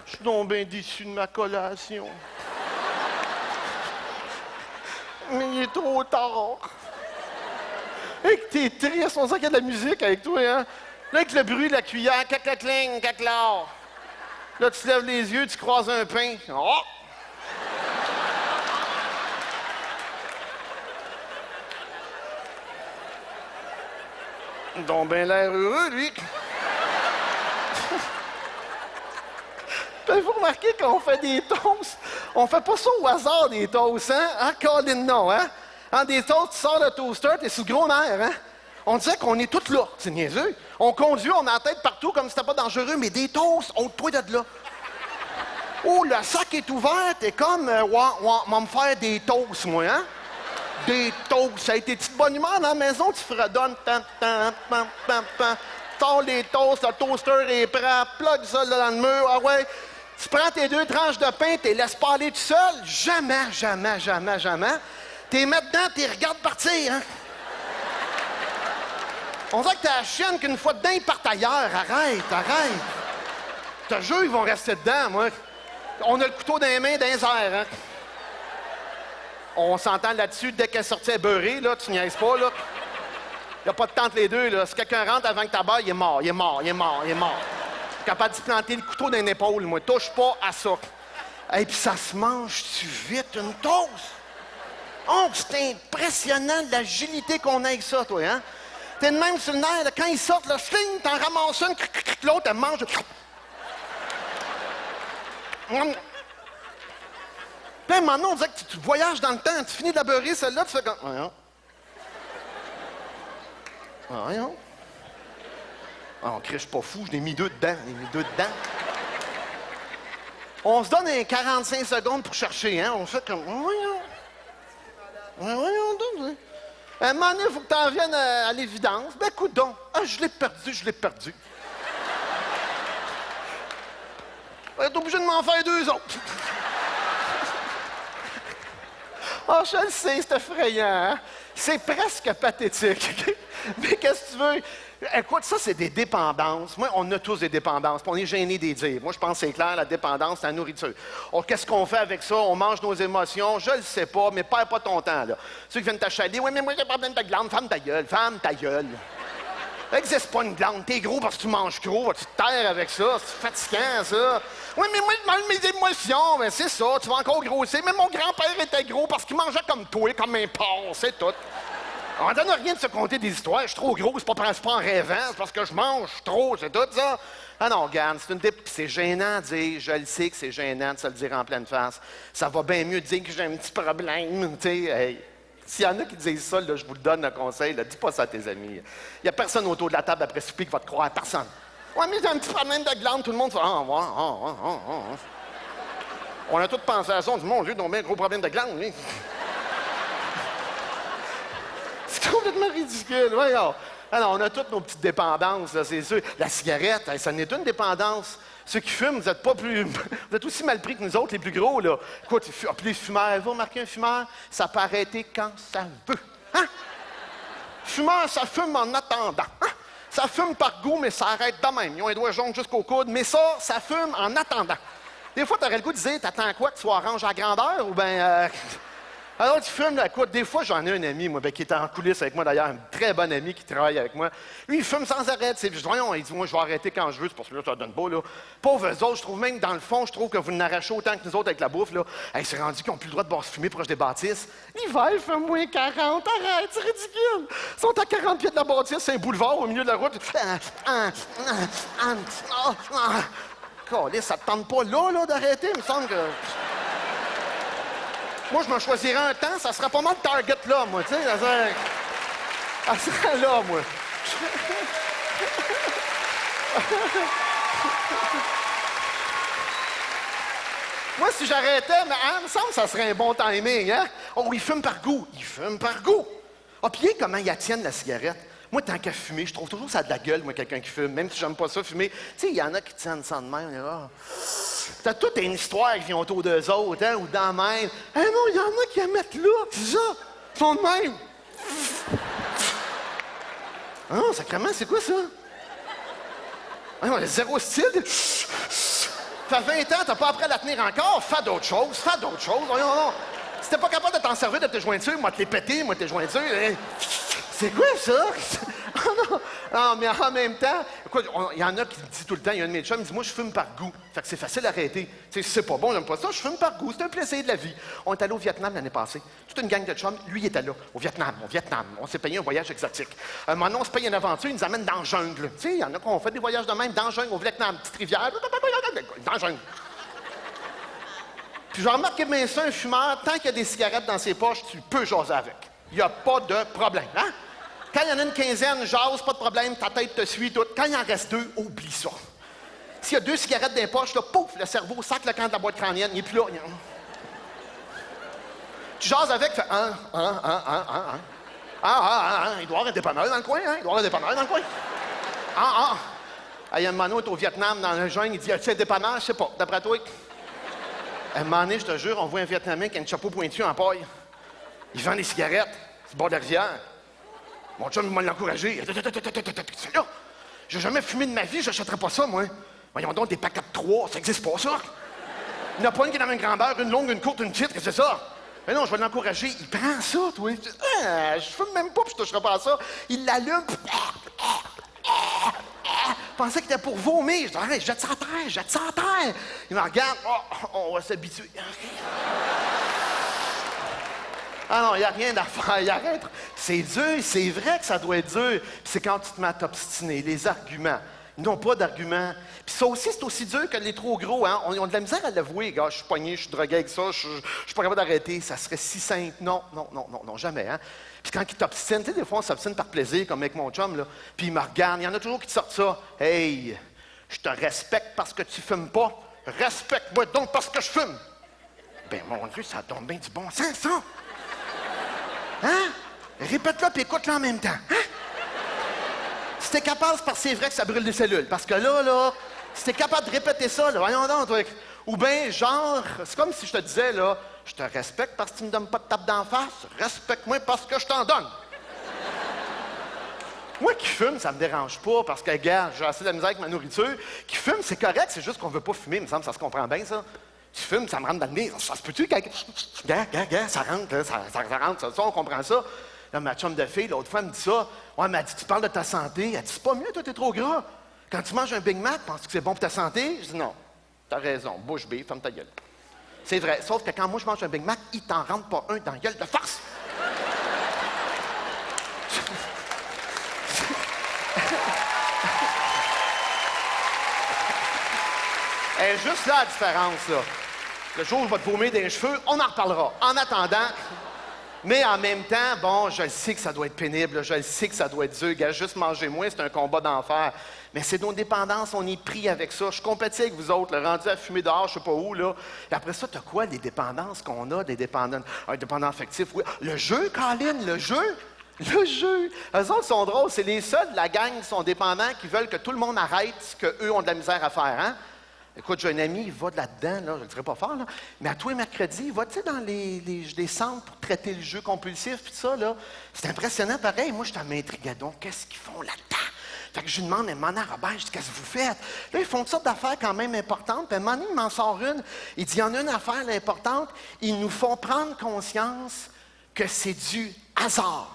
Speaker 12: je suis donc bien déçu de ma collation. Mais il est trop tard. Et que t'es triste, on sent qu'il y a de la musique avec toi, hein? Là, avec le bruit de la cuillère, cac-cac-ling, cac-lard. Là, tu lèves les yeux, tu croises un pain. Oh! Donc ben l'air heureux, lui. Vous remarquez qu'on fait des toasts, on fait pas ça au hasard, des toasts, hein? Ah, Colin, non, hein? En des toasts, tu sors le toaster, t'es sous le gros nerf, hein? On disait qu'on est tous là, c'est niaiseux. On conduit, on a la tête partout comme si c'était pas dangereux, mais des toasts, on te trouve de là. Oh, le sac est ouvert, t'es comme, va me faire des toasts, moi, hein? Des toasts, ça a été petite bonne humeur dans la maison, tu fredonnes, sors les toasts, le toaster est prêt, plug ça là, dans le mur, ah ouais. Tu prends tes 2 tranches de pain, tu les laisses pas aller tout seul. Jamais, jamais, jamais, jamais. T'es mets dedans, t'es regardes partir, hein? On dirait que t'as la chienne qu'une fois dedans, ils partent ailleurs. Arrête, arrête. Je te jure, ils vont rester dedans, moi. On a le couteau dans les mains, dans les airs, hein? On s'entend là-dessus, dès qu'elle sortait beurrée, là, tu niaises pas, là. Il n'y a pas de temps entre les deux, là. Si quelqu'un rentre avant que t'abailles, il est mort, il est mort, il est mort, il est mort. Capable d'y planter le couteau dans une épaule, moi. Touche pas à ça. Et puis ça se mange-tu vite, une toast? Oh, c'est impressionnant de l'agilité qu'on a avec ça, toi, hein? T'es de même sur le nerf, là, quand ils sortent, là, sling, t'en ramasses une, l'autre, elle mange. Puis à un moment donné, on dirait que tu voyages dans le temps, tu finis de la beurrer, celle-là, tu fais comme... Voyons. Voyons. Ah, on crèche pas fou, je l'ai mis 2 dedans, On se donne un 45 secondes pour chercher, hein? On fait comme... Voyons. Voyons donc. À un moment donné, il faut que tu en viennes à l'évidence. Ben, coudonc. Ah, je l'ai perdu. On est obligé de m'en faire 2 autres. Ah, je le sais, c'est effrayant, hein? C'est presque pathétique. Mais qu'est-ce que tu veux? Écoute, ça, c'est des dépendances. Moi, on a tous des dépendances, puis on est gêné d'y dire. Moi, je pense que c'est clair, la dépendance, c'est la nourriture. Qu'est-ce qu'on fait avec ça? On mange nos émotions? Je le sais pas, mais perds pas ton temps, là. Ceux qui viennent t'achaler, oui, mais moi, j'ai pas problème de glande, ferme ta gueule. N'existe pas une glande. T'es gros parce que tu manges gros, vas-tu te taire avec ça? C'est fatigant, ça. Oui, mais moi, je mange mes émotions, mais c'est ça, tu vas encore grossir. Mais mon grand-père était gros parce qu'il mangeait comme toi, comme un porc, c'est tout. On ne donne rien de se conter des histoires. Je suis trop gros, c'est pas en rêvant, c'est parce que je mange trop, c'est tout ça. Ah non, regarde, c'est gênant de dire, je le sais que c'est gênant de se le dire en pleine face. Ça va bien mieux de dire que j'ai un petit problème, tu sais. Hey. S'il y en a qui disent ça, là, je vous le donne le conseil, là, dis pas ça à tes amis. Il n'y a personne autour de la table après souper qui va te croire, personne. Ouais, mais j'ai un petit problème de glande, tout le monde fait On a tous pensé à ça, on dit, mon Dieu, donc bien un gros problème de glande, lui. C'est complètement ridicule, voyons. Alors, on a toutes nos petites dépendances, là, c'est sûr. La cigarette, ça n'est une dépendance. Ceux qui fument, vous êtes pas plus... Vous êtes aussi mal pris que nous autres, les plus gros, là. Écoute, les fumeurs, vous remarquez un fumeur? Ça peut arrêter quand ça veut. Hein? Fumeur, ça fume en attendant. Hein? Ça fume par goût, mais ça arrête de même. Ils ont les doigts jaunes jusqu'au coude, mais ça fume en attendant. Des fois, t'aurais le goût de dire, t'attends quoi, que tu sois orange à grandeur, ou bien... Alors, tu fumes, là, écoute, des fois, j'en ai un ami, moi, qui est en coulisses avec moi, d'ailleurs, un très bon ami qui travaille avec moi. Lui, il fume sans arrêt, tu sais. Je dis, voyons, il dit, moi, je vais arrêter quand je veux, c'est parce que là, ça donne pas, là. Pauvres eux autres, je trouve même, dans le fond, je trouve que vous n'arrachez autant que nous autres avec la bouffe, là. Hey, c'est rendu qu'ils n'ont plus le droit de boire se fumer proche des bâtisses. L'hiver, il fait moins 40, arrête, c'est ridicule. Ils sont à 40 pieds de la bâtisse, c'est un boulevard au milieu de la route. Calais, ça te tente pas là, d'arrêter, il me semble que... Moi, je m'en choisirais un temps, ça serait pas mal de Target là, moi, tu sais. Ça serait là, moi. Moi, si j'arrêtais, mais il me semble que ça serait un bon timing, hein? Oh, il fume par goût. Il fume par goût. Ah, puis comment ils tiennent la cigarette? Moi, tant qu'à fumer, je trouve toujours ça a de la gueule, moi, quelqu'un qui fume, même si j'aime pas ça, fumer. Tu sais, il y en a qui tiennent ça de même, là. T'as toute une histoire qui vient autour d'eux autres, hein, ou dans la même. Ah non, il y en a qui la mettent là, c'est ça. Ils sont de même. Ah non, sacrément, c'est quoi ça? Ah non, zéro style. Ça fait 20 ans, t'as pas appris à la tenir encore. Fais d'autres choses, Voyons, non. Si t'es pas capable de t'en servir de tes jointures, moi, te les péter, moi, tes jointures. Hein. C'est quoi ça? Oh non! Non, mais en même temps, écoute, il y en a qui me disent tout le temps, il y a un de mes chums, il dit, moi, je fume par goût. Fait que c'est facile à arrêter. Tu sais, c'est pas bon, j'aime pas ça, je fume par goût. C'est un plaisir de la vie. On est allé au Vietnam l'année passée. Toute une gang de chums, lui, il était là, au Vietnam. On s'est payé un voyage exotique. Maintenant, on se paye une aventure, il nous amène dans la jungle. Tu sais, il y en a qui ont fait des voyages de même, dans la jungle, au Vietnam, petite rivière, dans la jungle. Puis j'ai remarqué bien ça, un fumeur, tant qu'il y a des cigarettes dans ses poches, tu peux jaser avec. Il n'y a pas de problème, hein? Quand il y en a une quinzaine, jase, pas de problème, ta tête te suit, tout. Quand il en reste 2, oublie ça. S'il y a 2 cigarettes dans les poches, là, pouf, le cerveau sac le camp de la boîte crânienne, il n'est plus là. Tu jases avec, fais il doit y avoir un dépanneur dans le coin, hein? Il doit y avoir un dépanneur dans le coin. Il y a un mano est au Vietnam, dans le jungle, il dit, as-tu un dépanneur? Je sais pas, d'après toi. Un moment donné, je te jure, on voit un Vietnamien qui a un chapeau pointu en paille. Il vend des cigarettes, c'est le bord de la rivière. Mon chum m'a encouragé. Là, j'ai jamais fumé de ma vie, j'achèterais pas ça, moi. Voyons donc, des paquets de 3, ça existe pas, ça. Il n'y en a pas une qui est dans une grandeur, une longue, une courte, une petite, qu'est-ce que c'est ça? Mais non, je vais l'encourager. Il prend ça, toi. Je fume même pas, puis je toucherai pas à ça. Il l'allume. Je pensais qu'il était pour vomir. Je dis, arrête, jette ça à terre. Il me regarde. Oh, on va s'habituer. Ah non, il n'y a rien à faire, il arrête. C'est dur, c'est vrai que ça doit être dur. Puis c'est quand tu te mets à t'obstiner, les arguments. Ils n'ont pas d'arguments. Puis ça aussi, c'est aussi dur que les trop gros, hein. On a de la misère à l'avouer, gars. Je suis poigné, je suis drogué avec ça, je suis pas capable d'arrêter. Ça serait si simple. Non, jamais, hein. Puis quand ils t'obstinent, tu sais, des fois, on s'obstine par plaisir, comme avec mon chum, là. Puis il me regarde, il y en a toujours qui te sortent ça. Hey, je te respecte parce que tu fumes pas. Respecte-moi donc parce que je fume. Ben, mon Dieu, ça donne bien du bon sens, ça. Hein? Répète-le puis écoute-le en même temps. Hein? Si t'es capable, c'est parce que c'est vrai que ça brûle des cellules. Parce que là, si t'es capable de répéter ça, là, voyons donc, toi. Ou bien, genre, c'est comme si je te disais, là, je te respecte parce que tu me donnes pas de tape d'en face. Respecte-moi parce que je t'en donne. Moi qui fume, ça me dérange pas parce que, gars, j'ai assez de la misère avec ma nourriture. Qui fume, c'est correct, c'est juste qu'on veut pas fumer. Il me semble que ça se comprend bien, ça. Tu fumes, ça me rentre dans le nez. Ça se peut-tu? Gars, ça rentre, là, ça rentre, ça, on comprend ça. Là, ma chum de fille, l'autre fois, elle me dit ça. Ouais, elle m'a dit, tu parles de ta santé. Elle dit, c'est pas mieux, toi, t'es trop gras. Quand tu manges un Big Mac, penses-tu que c'est bon pour ta santé? Je dis, non, t'as raison, bouche bée, ferme ta gueule. C'est vrai, sauf que quand moi, je mange un Big Mac, il t'en rentre pas un dans la gueule de force. Et juste là, la différence, là. Le jour où je vais te vomir des cheveux, on en reparlera. En attendant, mais en même temps, bon, je le sais que ça doit être pénible, là, je le sais que ça doit être dur. Gars, juste manger moins, c'est un combat d'enfer. Mais c'est nos dépendances, on est pris avec ça. Je compatis avec vous autres, là, rendu à fumer dehors, je sais pas où, là. Et après ça, t'as quoi, les dépendances qu'on a, des dépendants, un dépendant affectif? Oui. Le jeu, Colin, le jeu. Le jeu. Eux autres sont drôles, c'est les seuls de la gang qui sont dépendants, qui veulent que tout le monde arrête ce qu'eux ont de la misère à faire, hein? Écoute, j'ai un ami, il va de là-dedans, là, je le dirai pas fort, là, mais à tous les mercredis, il va, tu sais, dans les centres pour traiter le jeu compulsif, puis tout ça, là. C'est impressionnant, pareil. Moi, je m'intriguais donc, qu'est-ce qu'ils font là-dedans? Fait que je lui demande à Robert, je dis, qu'est-ce que vous faites? Là, ils font toutes sortes d'affaires quand même importantes, puis à un moment donné, il m'en sort une. Il dit, il y en a une affaire là, importante, ils nous font prendre conscience que c'est du hasard.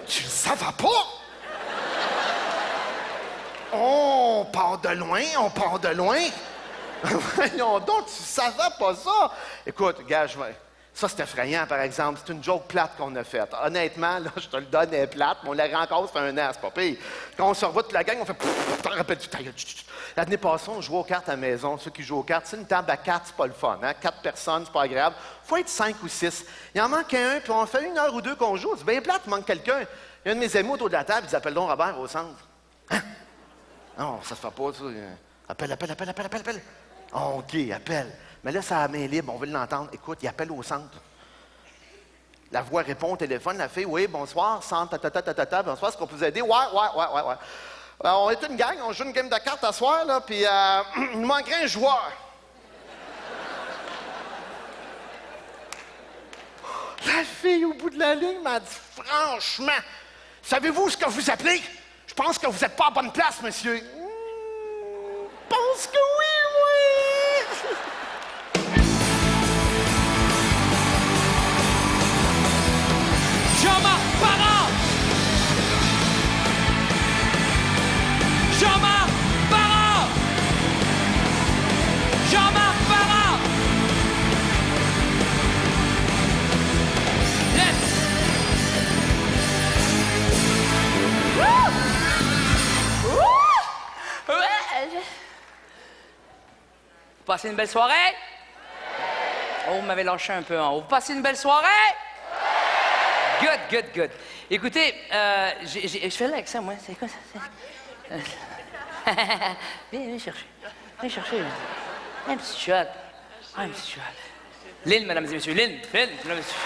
Speaker 12: Tu le savais pas? On part de loin. Voyons donc, tu savais pas ça? Écoute, gars, ça c'est effrayant, par exemple. C'est une joke plate qu'on a faite. Honnêtement, là, je te le donne, elle est plate, mais on l'a encore, ça fait 1 an, c'est pas pire. Quand on se revoit toute la gang, on fait t'en rappelles-tu? L'année passée, on jouait aux cartes à la maison. Ceux qui jouent aux cartes, c'est une table à 4, c'est pas le fun. Hein? 4 personnes, c'est pas agréable. Faut être 5 ou 6. Il en manque un, puis on fait 1 heure ou 2 qu'on joue. C'est bien plate, il manque quelqu'un. Il y a un de mes amis autour de la table, ils appellent donc Robert au centre. Hein? Non, ça se fait pas, ça. Appelle. Oh, OK, appelle. Mais là, ça a la main libre, on veut l'entendre. Écoute, il appelle au centre. La voix répond au téléphone, la fille, oui, bonsoir, centre, bonsoir, est-ce qu'on peut vous aider? Ouais. On est une gang, on joue une game de cartes à soir, là, puis il nous manquerait un joueur. La fille, au bout de la ligne, m'a dit, franchement, savez-vous ce que vous appelez? Je pense que vous n'êtes pas à bonne place, monsieur. Je pense que oui.
Speaker 6: Jean-Marc Parent! Jean-Marc Parent! Jean-Marc Parent! Yes! Vous passez une belle soirée? Oh, vous m'avez lâché un peu en haut. Vous passez une belle soirée? Good. Écoutez, je fais l'accent, moi. C'est quoi ça? Viens chercher. Un petit shot. Lynn, mesdames et messieurs. Lynn, mesdames et messieurs.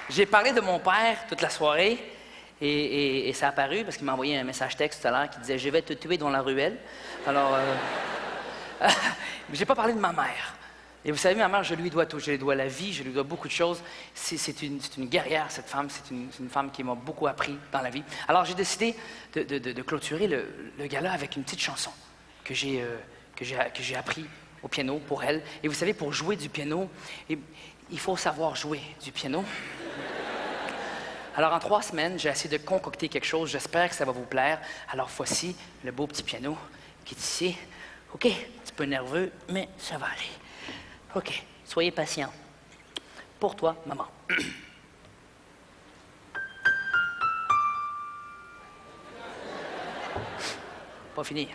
Speaker 6: J'ai parlé de mon père toute la soirée et ça a apparu parce qu'il m'a envoyé un message texte tout à l'heure qui disait « Je vais te tuer dans la ruelle ». Alors, j'ai pas parlé de ma mère. Et vous savez, ma mère, je lui dois tout. Je lui dois la vie, je lui dois beaucoup de choses. C'est une guerrière, cette femme. C'est une femme qui m'a beaucoup appris dans la vie. Alors, j'ai décidé de clôturer le gala avec une petite chanson que j'ai appris au piano pour elle. Et vous savez, pour jouer du piano, il faut savoir jouer du piano. Alors, en 3 semaines, j'ai essayé de concocter quelque chose. J'espère que ça va vous plaire. Alors, voici le beau petit piano qui est ici. OK, un petit peu nerveux, mais ça va aller. OK, soyez patient. Pour toi, maman. Pas fini.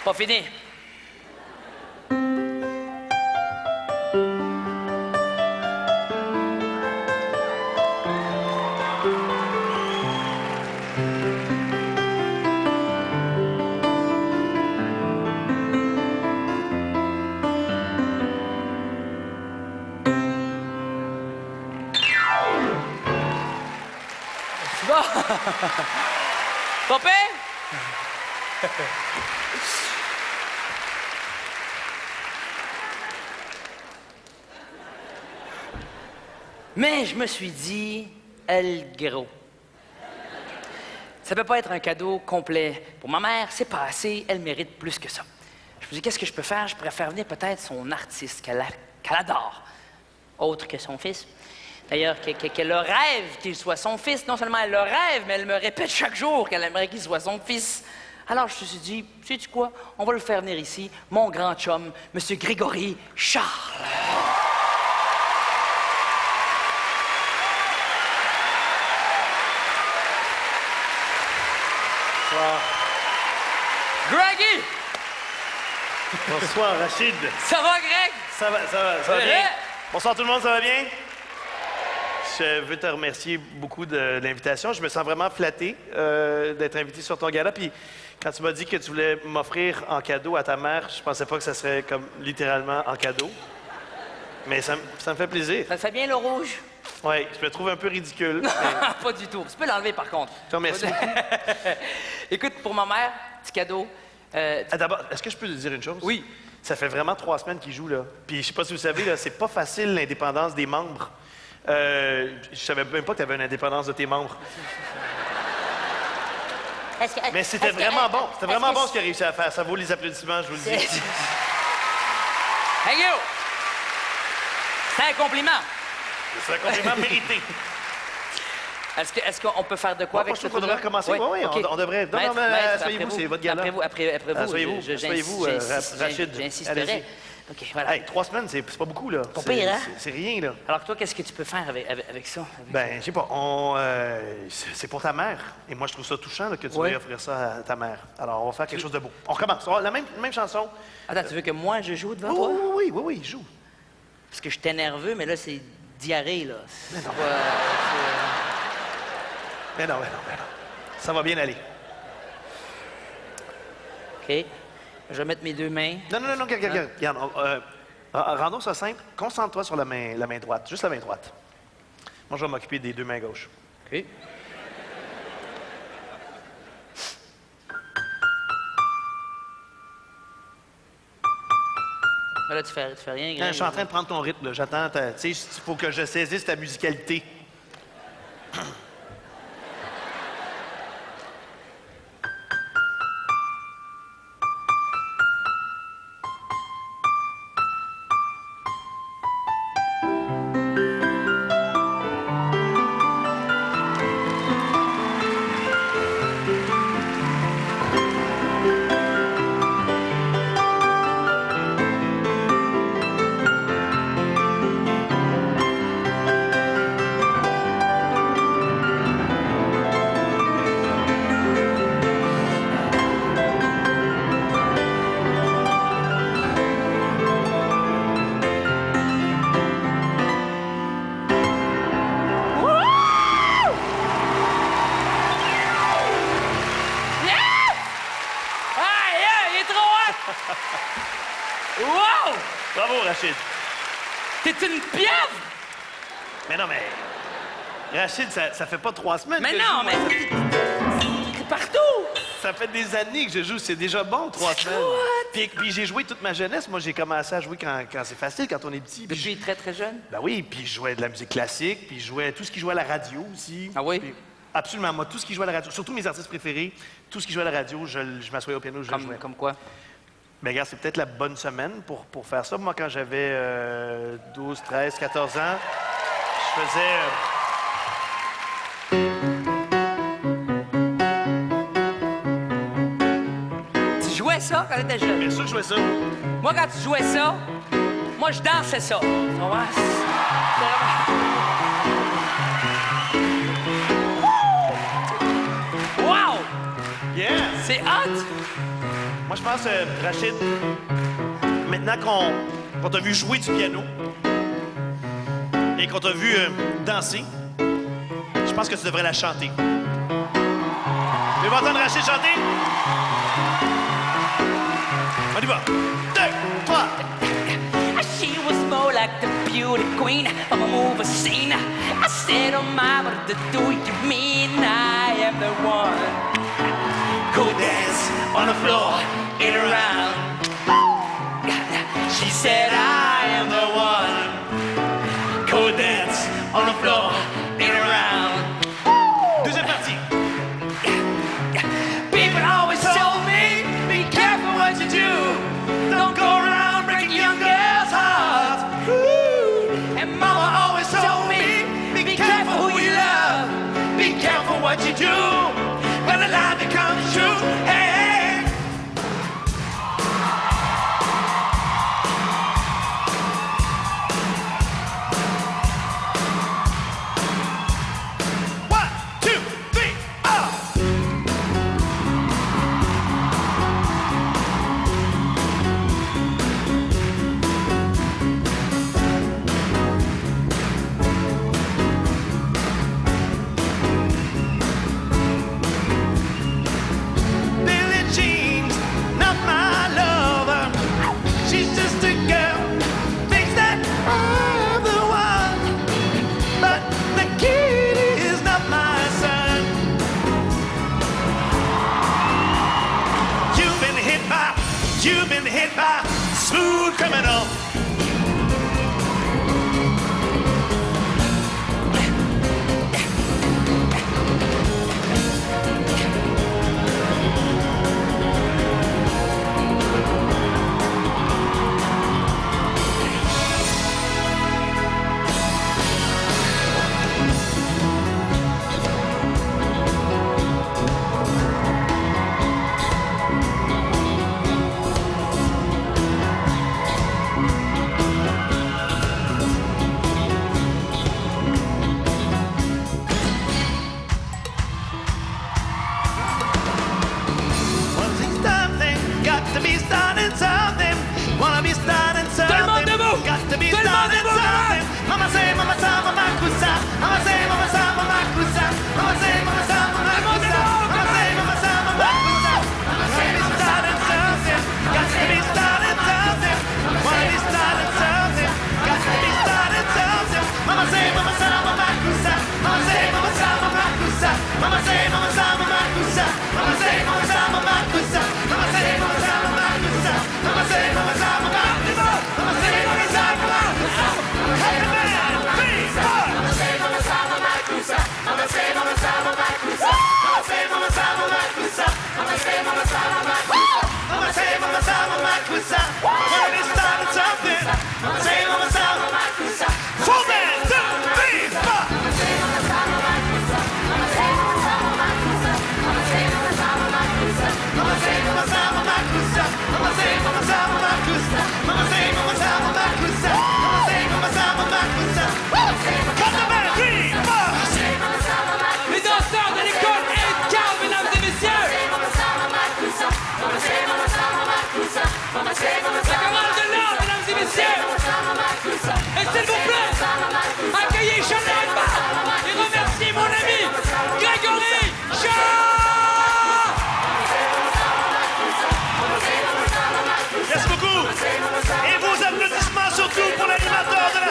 Speaker 6: Pas fini. Bon. Popé? Mais je me suis dit, elle gros. Ça peut pas être un cadeau complet. Pour ma mère, c'est pas assez, elle mérite plus que ça. Je me suis dit, qu'est-ce que je peux faire? Je pourrais faire venir peut-être son artiste qu'elle adore, autre que son fils. D'ailleurs, qu'elle le rêve qu'il soit son fils. Non seulement elle le rêve, mais elle me répète chaque jour qu'elle aimerait qu'il soit son fils. Alors je me suis dit, sais-tu quoi? On va le faire venir ici, mon grand chum, M. Grégory Charles. Greggy!
Speaker 13: Bonsoir, Rachid.
Speaker 6: Ça va, Greg?
Speaker 13: Ça va bien? Bonsoir tout le monde, ça va bien? Je veux te remercier beaucoup de l'invitation. Je me sens vraiment flatté d'être invité sur ton gala. Puis quand tu m'as dit que tu voulais m'offrir en cadeau à ta mère, je pensais pas que ça serait comme littéralement en cadeau. Mais ça me fait plaisir.
Speaker 6: Ça te fait bien le rouge?
Speaker 13: Oui, je me trouve un peu ridicule. mais-
Speaker 6: Pas du tout. Tu peux l'enlever, par contre.
Speaker 13: Je te remercie beaucoup.
Speaker 6: Écoute, pour ma mère, petit cadeau.
Speaker 13: D'abord, est-ce que je peux te dire une chose?
Speaker 6: Oui.
Speaker 13: Ça fait vraiment 3 semaines qu'il joue, là. Puis je sais pas si vous savez, là, c'est pas facile l'indépendance des membres. Je savais même pas que tu avais une indépendance de tes membres. Mais c'était vraiment bon. C'était vraiment bon ce qu'il a réussi à faire. Ça vaut les applaudissements, je vous le dis.
Speaker 6: Thank you! C'est un compliment.
Speaker 13: C'est un compliment mérité.
Speaker 6: Est-ce qu'on peut faire de quoi avec
Speaker 13: je
Speaker 6: ce
Speaker 13: trouve qu'on devrait recommencer. Oui,
Speaker 6: OK.
Speaker 13: on devrait. Non,
Speaker 6: Maître,
Speaker 13: mais
Speaker 6: maître,
Speaker 13: asseyez-vous,
Speaker 6: après
Speaker 13: c'est votre gala.
Speaker 6: Après vous.
Speaker 13: Asseyez-vous, Rachid.
Speaker 6: J'insisterai.
Speaker 13: Allez-y.
Speaker 6: OK, voilà.
Speaker 13: Hey, 3 semaines, c'est pas beaucoup, là.
Speaker 6: Pas pire, hein?
Speaker 13: C'est rien, là.
Speaker 6: Alors toi, qu'est-ce que tu peux faire avec ça?
Speaker 13: Ben, je sais pas. C'est pour ta mère. Et moi, je trouve ça touchant là, que tu veuilles offrir ça à ta mère. Alors, on va faire quelque chose de beau. On recommence. On va la même chanson.
Speaker 6: Attends, tu veux que moi, je joue devant toi?
Speaker 13: Oui, joue.
Speaker 6: Parce que je t'ai nerveux, mais là, c'est diarrhée, là.
Speaker 13: Mais non. Ça va bien aller.
Speaker 6: OK. Je vais mettre mes 2 mains.
Speaker 13: Non, regarde. Rendons ça simple. Concentre-toi sur la main droite. Juste la main droite. Moi, je vais m'occuper des 2 mains gauches.
Speaker 6: OK. Là, tu fais rien, Greg.
Speaker 13: Je suis en train de prendre ton rythme, là. J'attends. Tu sais, il faut que je saisisse ta musicalité.
Speaker 6: Wow!
Speaker 13: Bravo, Rachid.
Speaker 6: T'es une pieuvre!
Speaker 13: Mais non, mais... Rachid, ça fait pas 3 semaines
Speaker 6: Mais
Speaker 13: que
Speaker 6: non,
Speaker 13: je joue.
Speaker 6: mais... T'es partout!
Speaker 13: Ça fait des années que je joue. C'est déjà bon, 3 semaines. Puis j'ai joué toute ma jeunesse. Moi, j'ai commencé à jouer quand c'est facile, quand on est petit.
Speaker 6: Depuis très, très jeune?
Speaker 13: Ben oui, puis je jouais de la musique classique, puis je jouais tout ce qui jouait à la radio aussi.
Speaker 6: Ah oui?
Speaker 13: Puis, absolument, moi, tout ce qui jouait à la radio, surtout mes artistes préférés, tout ce qui jouait à la radio, je m'assoyais au piano, je jouais.
Speaker 6: Comme quoi?
Speaker 13: Ben regarde, c'est peut-être la bonne semaine pour faire ça. Moi, quand j'avais 12, 13, 14 ans, je faisais...
Speaker 6: Tu jouais ça quand t'étais jeune?
Speaker 13: Bien sûr que je jouais ça.
Speaker 6: Moi, quand tu jouais ça, moi, je dansais ça. Tu vois? Wow!
Speaker 13: Yeah!
Speaker 6: C'est hot!
Speaker 13: Moi, je pense, Rachid, maintenant qu'on t'a vu jouer du piano et qu'on t'a vu danser, je pense que tu devrais la chanter. Voulez-vous entendre Rachid chanter? On y va. 2, 3.
Speaker 6: She was more like the beauty queen of a movie scene. I said, oh my, what do you mean I am the one? Go dance on the floor, get around. She said, I am the one. Go dance on the floor, get around.
Speaker 13: Deuxième partie.
Speaker 6: People always told me, be careful what you do. Don't go around breaking young girls' hearts. And mama always told me, be careful who you love. Be careful what you do. When the lie becomes true, hey, hey.
Speaker 3: You've been hit by smooth criminal.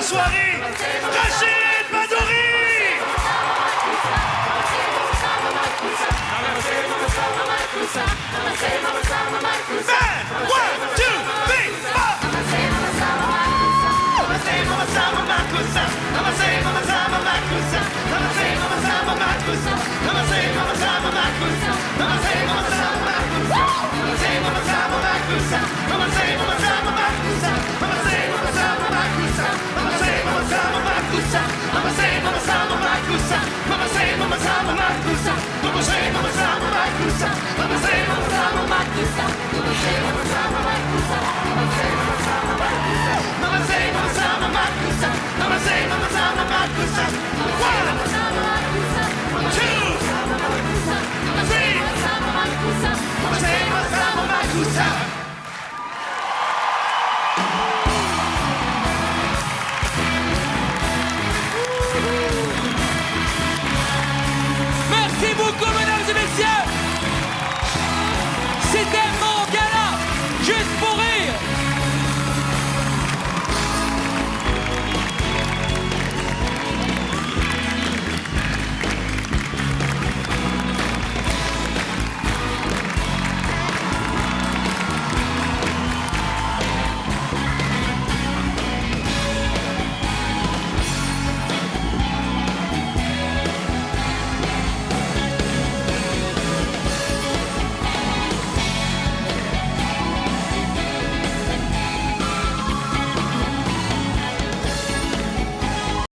Speaker 3: Soirée, Rachid Badouri! Man, 1, 2, 3,
Speaker 6: Merci beaucoup, mesdames et messieurs. C'était